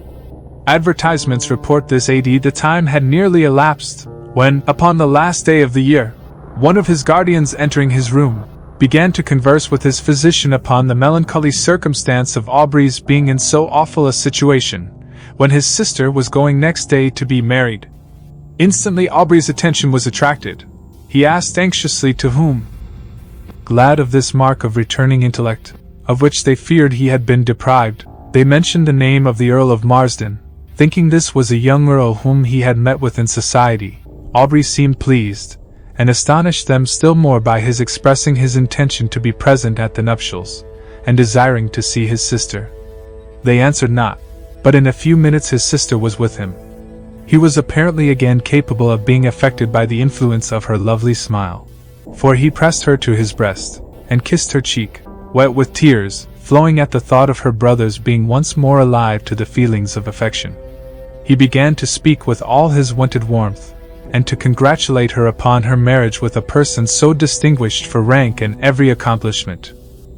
Advertisements report this AD. The time had nearly elapsed, when, upon the last day of the year, one of his guardians entering his room, began to converse with his physician upon the melancholy circumstance of Aubrey's being in so awful a situation, when his sister was going next day to be married. Instantly Aubrey's attention was attracted. He asked anxiously to whom. Glad of this mark of returning intellect, of which they feared he had been deprived, they mentioned the name of the Earl of Marsden, thinking this was a young earl whom he had met with in society. Aubrey seemed pleased, and astonished them still more by his expressing his intention to be present at the nuptials, and desiring to see his sister. They answered not, but in a few minutes his sister was with him. He was apparently again capable of being affected by the influence of her lovely smile, for he pressed her to his breast, and kissed her cheek, wet with tears, flowing at the thought of her brothers being once more alive to the feelings of affection. He began to speak with all his wonted warmth, and to congratulate her upon her marriage with a person so distinguished for rank and every accomplishment,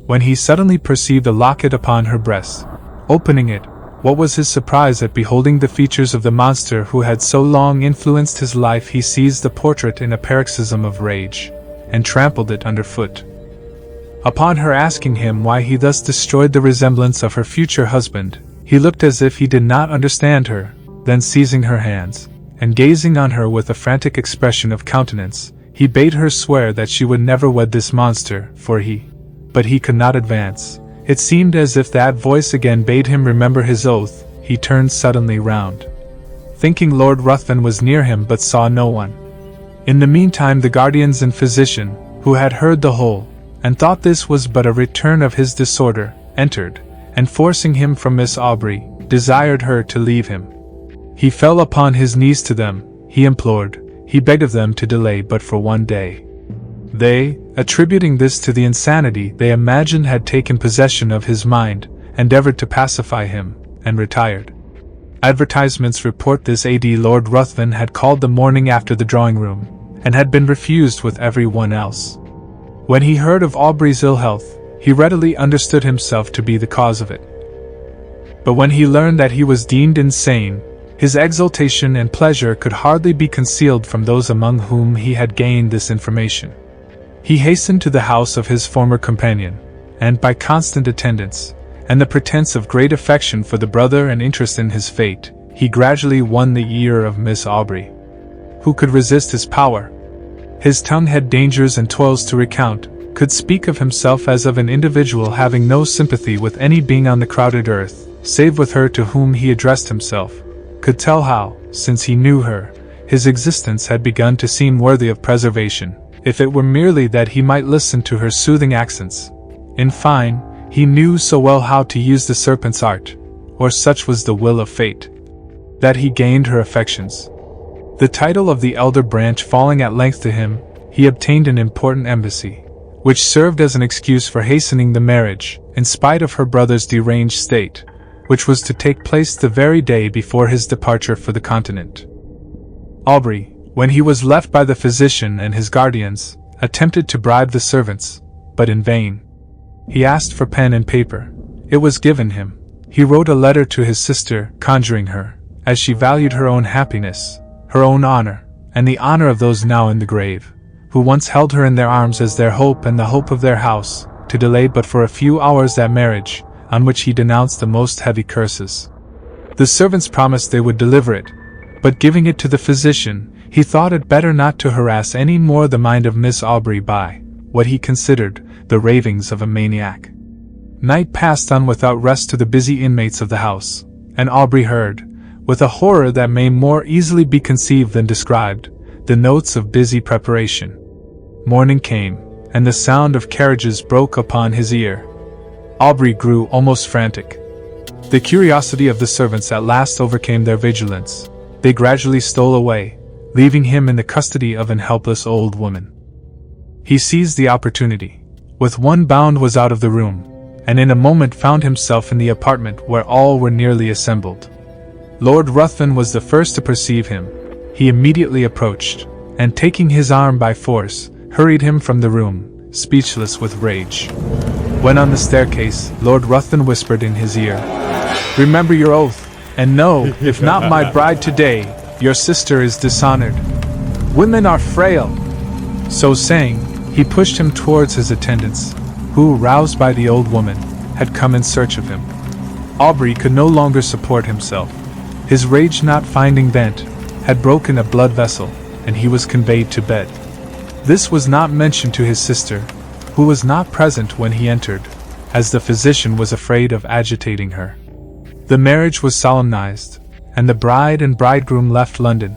when he suddenly perceived a locket upon her breast. Opening it, what was his surprise at beholding the features of the monster who had so long influenced his life! He seized the portrait in a paroxysm of rage, and trampled it underfoot. Upon her asking him why he thus destroyed the resemblance of her future husband, he looked as if he did not understand her. Then seizing her hands, and gazing on her with a frantic expression of countenance, he bade her swear that she would never wed this monster, but he could not advance. It seemed as if that voice again bade him remember his oath. He turned suddenly round, thinking Lord Ruthven was near him, but saw no one. In the meantime the guardians and physician, who had heard the whole, and thought this was but a return of his disorder, entered, and forcing him from Miss Aubrey, desired her to leave him. He fell upon his knees to them, he implored, he begged of them to delay but for one day. They, attributing this to the insanity they imagined had taken possession of his mind, endeavored to pacify him, and retired. Advertisements report this AD. Lord Ruthven had called the morning after the drawing-room, and had been refused with every one else. When he heard of Aubrey's ill health, he readily understood himself to be the cause of it. But when he learned that he was deemed insane, his exultation and pleasure could hardly be concealed from those among whom he had gained this information. He hastened to the house of his former companion, and by constant attendance, and the pretense of great affection for the brother and interest in his fate, he gradually won the ear of Miss Aubrey. Who could resist his power? His tongue had dangers and toils to recount, could speak of himself as of an individual having no sympathy with any being on the crowded earth, save with her to whom he addressed himself, could tell how, since he knew her, his existence had begun to seem worthy of preservation, if it were merely that he might listen to her soothing accents. In fine, he knew so well how to use the serpent's art, or such was the will of fate, that he gained her affections. The title of the elder branch falling at length to him, he obtained an important embassy, which served as an excuse for hastening the marriage, in spite of her brother's deranged state, which was to take place the very day before his departure for the continent. Aubrey, when he was left by the physician and his guardians, attempted to bribe the servants, but in vain. He asked for pen and paper. It was given him. He wrote a letter to his sister, conjuring her, as she valued her own happiness, her own honor, and the honor of those now in the grave, who once held her in their arms as their hope and the hope of their house, to delay but for a few hours that marriage, on which he denounced the most heavy curses. The servants promised they would deliver it, but giving it to the physician, he thought it better not to harass any more the mind of Miss Aubrey by what he considered the ravings of a maniac. Night passed on without rest to the busy inmates of the house, and Aubrey heard, with a horror that may more easily be conceived than described, the notes of busy preparation. Morning came, and the sound of carriages broke upon his ear. Aubrey grew almost frantic. The curiosity of the servants at last overcame their vigilance. They gradually stole away, leaving him in the custody of an helpless old woman. He seized the opportunity. With one bound was out of the room, and in a moment found himself in the apartment where all were nearly assembled. Lord Ruthven was the first to perceive him. He immediately approached, and taking his arm by force, hurried him from the room, speechless with rage. When on the staircase, Lord Ruthven whispered in his ear, "Remember your oath, and know, if not my bride today, your sister is dishonored. Women are frail." So saying, he pushed him towards his attendants, who, roused by the old woman, had come in search of him. Aubrey could no longer support himself. His rage, not finding vent, had broken a blood vessel, and he was conveyed to bed. This was not mentioned to his sister, who was not present when he entered, as the physician was afraid of agitating her. The marriage was solemnized, and the bride and bridegroom left London.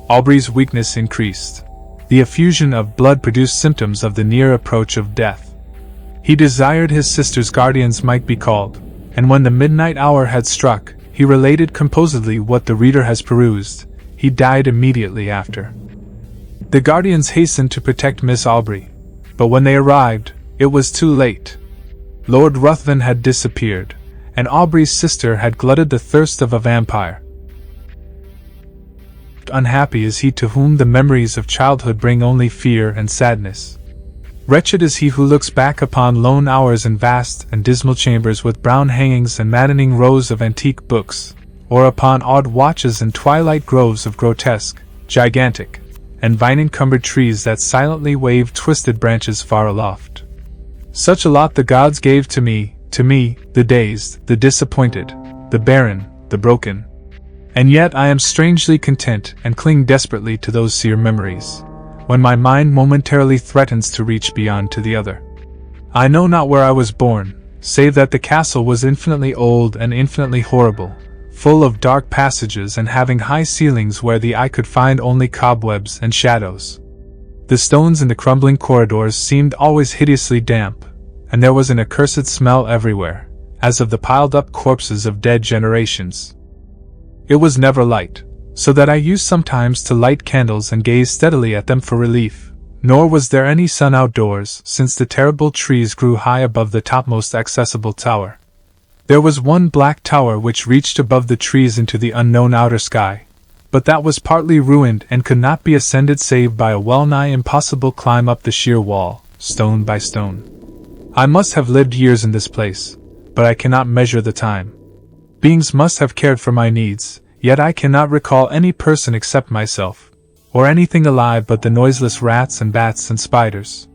Aubrey's weakness increased. The effusion of blood produced symptoms of the near approach of death. He desired his sister's guardians might be called, and when the midnight hour had struck, he related composedly what the reader has perused. He died immediately after. The guardians hastened to protect Miss Aubrey, but when they arrived, it was too late. Lord Ruthven had disappeared, and Aubrey's sister had glutted the thirst of a vampire. Unhappy is he to whom the memories of childhood bring only fear and sadness. Wretched is he who looks back upon lone hours in vast and dismal chambers with brown hangings and maddening rows of antique books, or upon odd watches and twilight groves of grotesque, gigantic, and vine-encumbered trees that silently wave twisted branches far aloft. Such a lot the gods gave to me, the dazed, the disappointed, the barren, the broken. And yet I am strangely content and cling desperately to those sere memories, when my mind momentarily threatens to reach beyond to the other. I know not where I was born, save that the castle was infinitely old and infinitely horrible, full of dark passages and having high ceilings where the eye could find only cobwebs and shadows. The stones in the crumbling corridors seemed always hideously damp, and there was an accursed smell everywhere, as of the piled-up corpses of dead generations. It was never light, so that I used sometimes to light candles and gaze steadily at them for relief, nor was there any sun outdoors, since the terrible trees grew high above the topmost accessible tower. There was one black tower which reached above the trees into the unknown outer sky, but that was partly ruined and could not be ascended save by a well-nigh impossible climb up the sheer wall, stone by stone. I must have lived years in this place, but I cannot measure the time. Beings must have cared for my needs, yet I cannot recall any person except myself, or anything alive but the noiseless rats and bats and spiders.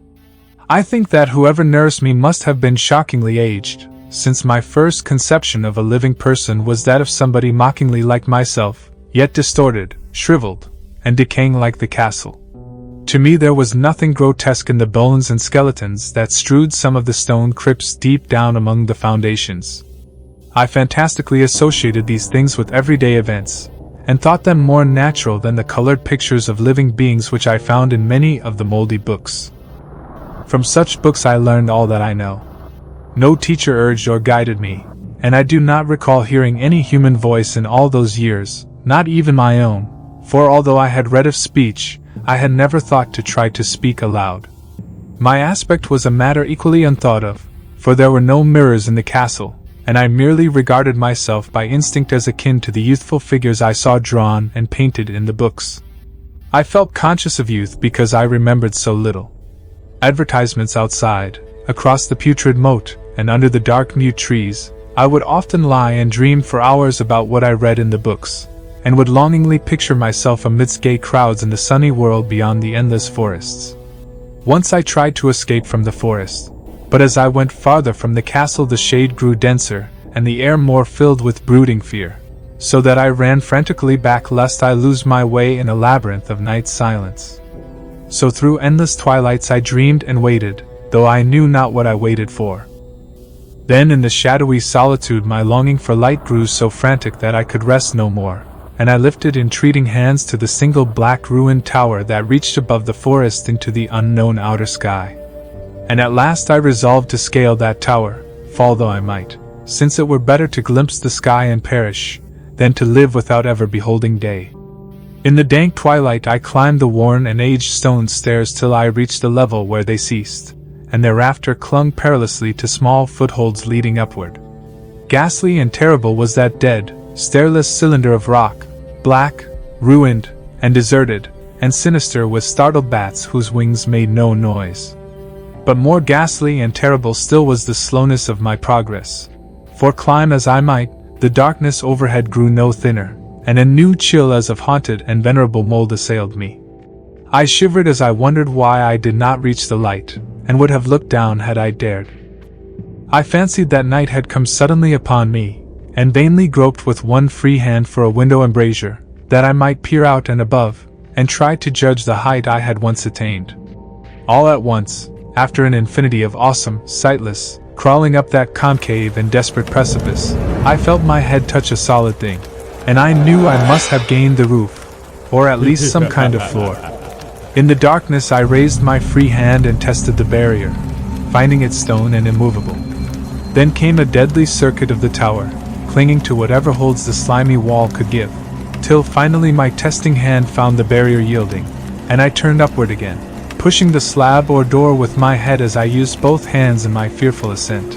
I think that whoever nursed me must have been shockingly aged, since my first conception of a living person was that of somebody mockingly like myself, yet distorted, shriveled, and decaying like the castle. To me there was nothing grotesque in the bones and skeletons that strewed some of the stone crypts deep down among the foundations. I fantastically associated these things with everyday events, and thought them more natural than the colored pictures of living beings which I found in many of the moldy books. From such books I learned all that I know. No teacher urged or guided me, and I do not recall hearing any human voice in all those years, not even my own, for although I had read of speech, I had never thought to try to speak aloud. My aspect was a matter equally unthought of, for there were no mirrors in the castle, and I merely regarded myself by instinct as akin to the youthful figures I saw drawn and painted in the books. I felt conscious of youth because I remembered so little. Advertisements outside, across the putrid moat, and under the dark mute trees, I would often lie and dream for hours about what I read in the books, and would longingly picture myself amidst gay crowds in the sunny world beyond the endless forests. Once I tried to escape from the forest, But as I went farther from the castle, the shade grew denser, and the air more filled with brooding fear, so that I ran frantically back lest I lose my way in a labyrinth of night silence. So through endless twilights I dreamed and waited, though I knew not what I waited for. Then in the shadowy solitude my longing for light grew so frantic that I could rest no more, and I lifted entreating hands to the single black ruined tower that reached above the forest into the unknown outer sky. And at last I resolved to scale that tower, fall though I might, since it were better to glimpse the sky and perish, than to live without ever beholding day. In the dank twilight I climbed the worn and aged stone stairs till I reached the level where they ceased, and thereafter clung perilously to small footholds leading upward. Ghastly and terrible was that dead, stairless cylinder of rock, black, ruined, and deserted, and sinister with startled bats whose wings made no noise. But more ghastly and terrible still was the slowness of my progress, for climb as I might, the darkness overhead grew no thinner, and a new chill as of haunted and venerable mold assailed me. I shivered as I wondered why I did not reach the light, and would have looked down had I dared. I fancied that night had come suddenly upon me, and vainly groped with one free hand for a window embrasure, that I might peer out and above, and try to judge the height I had once attained. All at once, after an infinity of awesome, sightless, crawling up that concave and desperate precipice, I felt my head touch a solid thing, and I knew I must have gained the roof, or at least some kind of floor. In the darkness I raised my free hand and tested the barrier, finding it stone and immovable. Then came a deadly circuit of the tower, clinging to whatever holds the slimy wall could give, till finally my testing hand found the barrier yielding, and I turned upward again, pushing the slab or door with my head as I used both hands in my fearful ascent.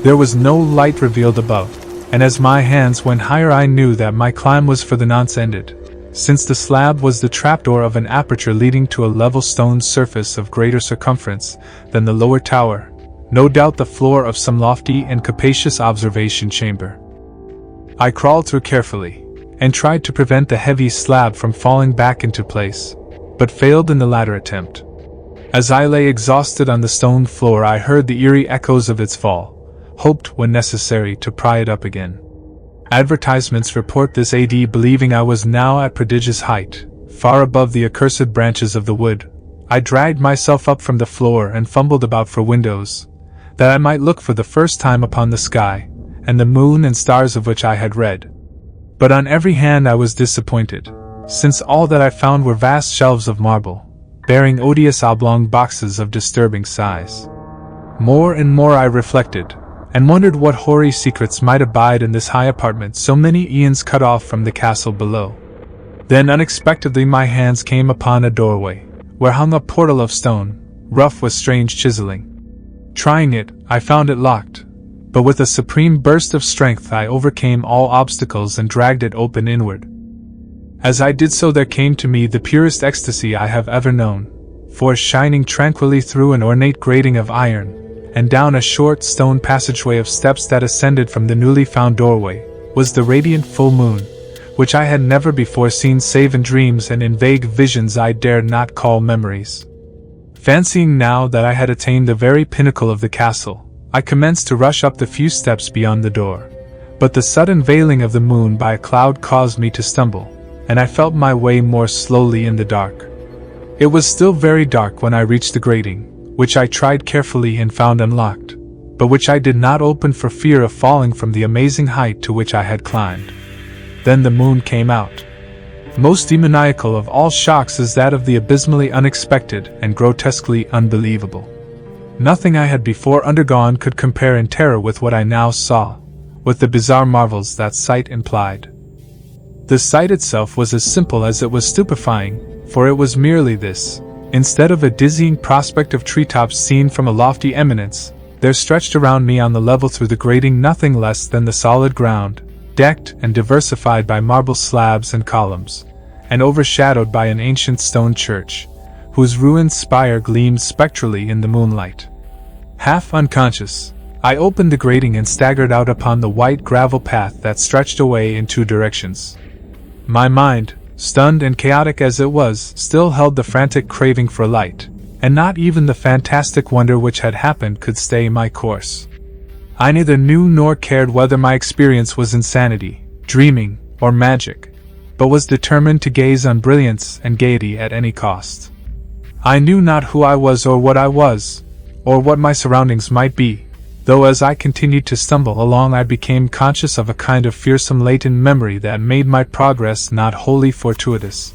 There was no light revealed above, and as my hands went higher I knew that my climb was for the nonce ended, since the slab was the trapdoor of an aperture leading to a level stone surface of greater circumference than the lower tower, no doubt the floor of some lofty and capacious observation chamber. I crawled through carefully, and tried to prevent the heavy slab from falling back into place, but failed in the latter attempt. As I lay exhausted on the stone floor I heard the eerie echoes of its fall, hoped when necessary to pry it up again. Advertisements report this AD believing I was now at prodigious height, far above the accursed branches of the wood. I dragged myself up from the floor and fumbled about for windows, that I might look for the first time upon the sky, and the moon and stars of which I had read. But on every hand I was disappointed, since all that I found were vast shelves of marble, bearing odious oblong boxes of disturbing size. More and more I reflected, and wondered what hoary secrets might abide in this high apartment so many eons cut off from the castle below. Then unexpectedly my hands came upon a doorway, where hung a portal of stone, rough with strange chiseling. Trying it, I found it locked, but with a supreme burst of strength I overcame all obstacles and dragged it open inward. As I did so there came to me the purest ecstasy I have ever known, for shining tranquilly through an ornate grating of iron, and down a short stone passageway of steps that ascended from the newly found doorway, was the radiant full moon, which I had never before seen save in dreams and in vague visions I dared not call memories. Fancying now that I had attained the very pinnacle of the castle, I commenced to rush up the few steps beyond the door, but the sudden veiling of the moon by a cloud caused me to stumble, and I felt my way more slowly in the dark. It was still very dark when I reached the grating, which I tried carefully and found unlocked, but which I did not open for fear of falling from the amazing height to which I had climbed. Then the moon came out. Most demoniacal of all shocks is that of the abysmally unexpected and grotesquely unbelievable. Nothing I had before undergone could compare in terror with what I now saw, with the bizarre marvels that sight implied. The sight itself was as simple as it was stupefying, for it was merely this: instead of a dizzying prospect of treetops seen from a lofty eminence, there stretched around me on the level through the grating nothing less than the solid ground, decked and diversified by marble slabs and columns, and overshadowed by an ancient stone church, whose ruined spire gleamed spectrally in the moonlight. Half unconscious, I opened the grating and staggered out upon the white gravel path that stretched away in two directions. My mind, stunned and chaotic as it was, still held the frantic craving for light, and not even the fantastic wonder which had happened could stay my course. I neither knew nor cared whether my experience was insanity, dreaming, or magic, but was determined to gaze on brilliance and gaiety at any cost. I knew not who I was or what I was, or what my surroundings might be, though as I continued to stumble along I became conscious of a kind of fearsome latent memory that made my progress not wholly fortuitous.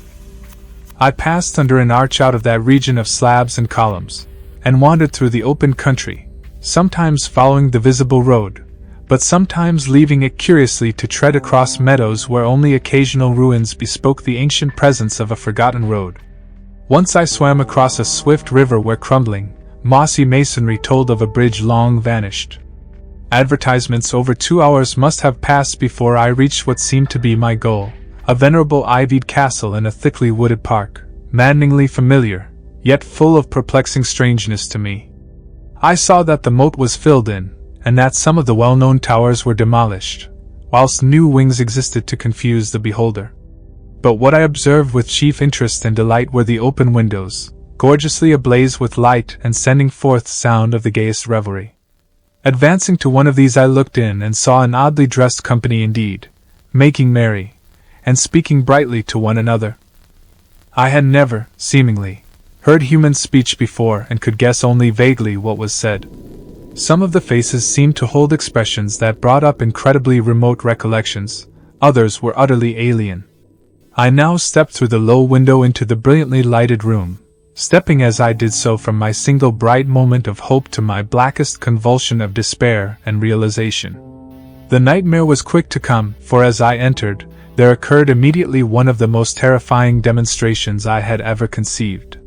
I passed under an arch out of that region of slabs and columns, and wandered through the open country, sometimes following the visible road, but sometimes leaving it curiously to tread across meadows where only occasional ruins bespoke the ancient presence of a forgotten road. Once I swam across a swift river where crumbling, mossy masonry told of a bridge long vanished. Advertisements over 2 hours must have passed before I reached what seemed to be my goal, a venerable ivied castle in a thickly wooded park, maddeningly familiar, yet full of perplexing strangeness to me. I saw that the moat was filled in, and that some of the well-known towers were demolished, whilst new wings existed to confuse the beholder. But what I observed with chief interest and delight were the open windows, gorgeously ablaze with light and sending forth sound of the gayest revelry. Advancing to one of these I looked in and saw an oddly dressed company indeed, making merry, and speaking brightly to one another. I had never, seemingly, heard human speech before and could guess only vaguely what was said. Some of the faces seemed to hold expressions that brought up incredibly remote recollections, others were utterly alien. I now stepped through the low window into the brilliantly lighted room, stepping as I did so from my single bright moment of hope to my blackest convulsion of despair and realization. The nightmare was quick to come, for as I entered, there occurred immediately one of the most terrifying demonstrations I had ever conceived.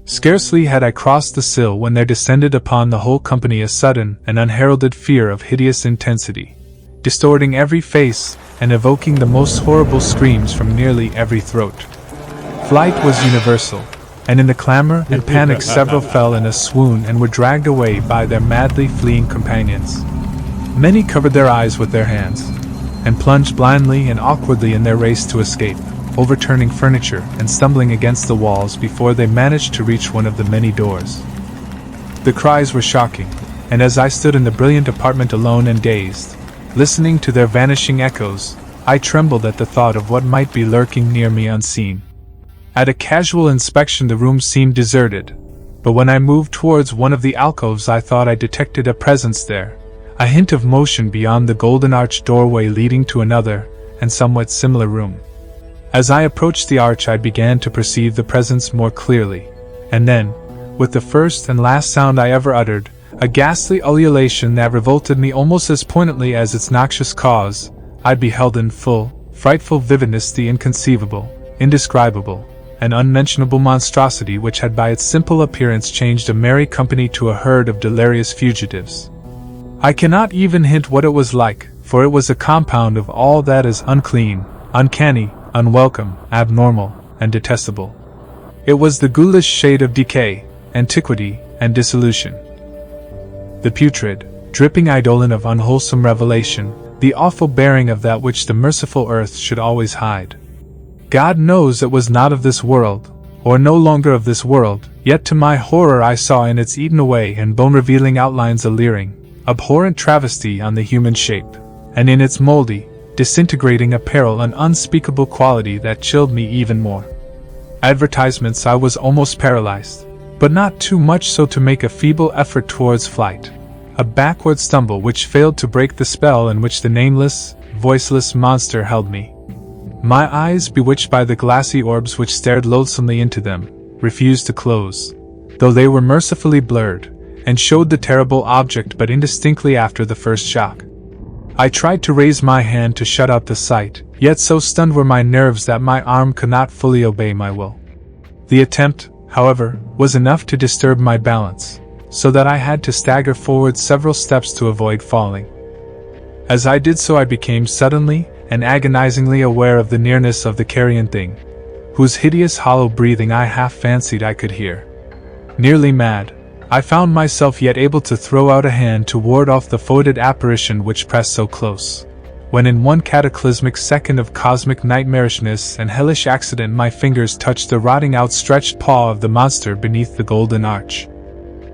Scarcely had I crossed the sill when there descended upon the whole company a sudden and unheralded fear of hideous intensity, distorting every face and evoking the most horrible screams from nearly every throat. Flight was universal, and in the clamor and panic several fell in a swoon and were dragged away by their madly fleeing companions. Many covered their eyes with their hands, and plunged blindly and awkwardly in their race to escape, overturning furniture and stumbling against the walls before they managed to reach one of the many doors. The cries were shocking, and as I stood in the brilliant apartment alone and dazed, listening to their vanishing echoes, I trembled at the thought of what might be lurking near me unseen. At a casual inspection the room seemed deserted, but when I moved towards one of the alcoves I thought I detected a presence there, a hint of motion beyond the golden arched doorway leading to another, and somewhat similar room. As I approached the arch I began to perceive the presence more clearly, and then, with the first and last sound I ever uttered, a ghastly ululation that revolted me almost as poignantly as its noxious cause, I beheld in full, frightful vividness the inconceivable, indescribable, and unmentionable monstrosity which had by its simple appearance changed a merry company to a herd of delirious fugitives. I cannot even hint what it was like, for it was a compound of all that is unclean, uncanny, unwelcome, abnormal, and detestable. It was the ghoulish shade of decay, antiquity, and dissolution. The putrid, dripping eidolon of unwholesome revelation, the awful bearing of that which the merciful earth should always hide. God knows it was not of this world, or no longer of this world, yet to my horror I saw in its eaten away and bone-revealing outlines a leering, abhorrent travesty on the human shape, and in its moldy, disintegrating apparel an unspeakable quality that chilled me even more. Advertisements I was almost paralyzed, but not too much so to make a feeble effort towards flight, a backward stumble which failed to break the spell in which the nameless, voiceless monster held me. My eyes, bewitched by the glassy orbs which stared loathsomely into them, refused to close, though they were mercifully blurred, and showed the terrible object but indistinctly after the first shock. I tried to raise my hand to shut out the sight, yet so stunned were my nerves that my arm could not fully obey my will. The attempt, however, was enough to disturb my balance, so that I had to stagger forward several steps to avoid falling. As I did so I became suddenly and agonizingly aware of the nearness of the carrion thing, whose hideous hollow breathing I half fancied I could hear. Nearly mad, I found myself yet able to throw out a hand to ward off the foetid apparition which pressed so close. when in one cataclysmic second of cosmic nightmarishness and hellish accident my fingers touched the rotting outstretched paw of the monster beneath the golden arch.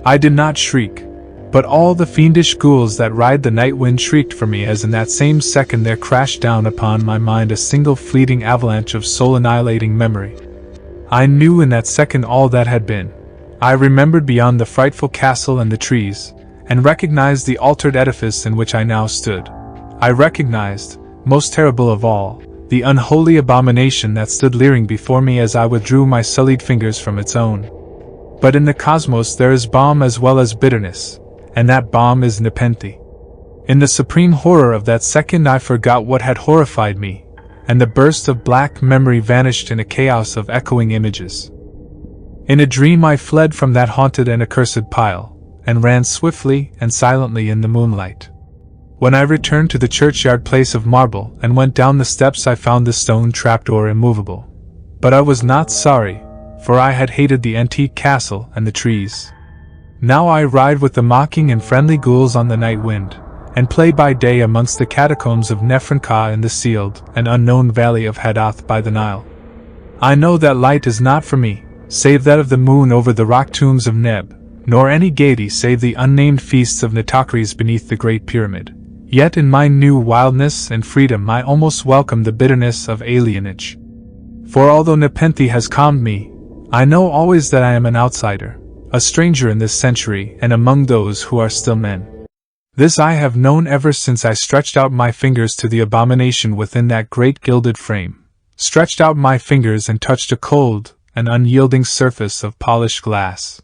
I did not shriek, but all the fiendish ghouls that ride the night wind shrieked for me as in that same second there crashed down upon my mind a single fleeting avalanche of soul-annihilating memory. I knew in that second all that had been. I remembered beyond the frightful castle and the trees, and recognized the altered edifice in which I now stood. I recognized, most terrible of all, the unholy abomination that stood leering before me as I withdrew my sullied fingers from its own. But in the cosmos there is balm as well as bitterness, and that balm is Nepenthe. In the supreme horror of that second I forgot what had horrified me, and the burst of black memory vanished in a chaos of echoing images. In a dream I fled from that haunted and accursed pile, and ran swiftly and silently in the moonlight. When I returned to the churchyard place of marble and went down the steps I found the stone trapdoor immovable. But I was not sorry, for I had hated the antique castle and the trees. Now I ride with the mocking and friendly ghouls on the night wind, and play by day amongst the catacombs of Nefrenka in the sealed and unknown valley of Hadath by the Nile. I know that light is not for me, save that of the moon over the rock tombs of Neb, nor any gaiety save the unnamed feasts of Nitocris beneath the Great Pyramid. Yet in my new wildness and freedom I almost welcome the bitterness of alienage. For although Nepenthe has calmed me, I know always that I am an outsider, a stranger in this century and among those who are still men. This I have known ever since I stretched out my fingers to the abomination within that great gilded frame, stretched out my fingers and touched a cold and unyielding surface of polished glass.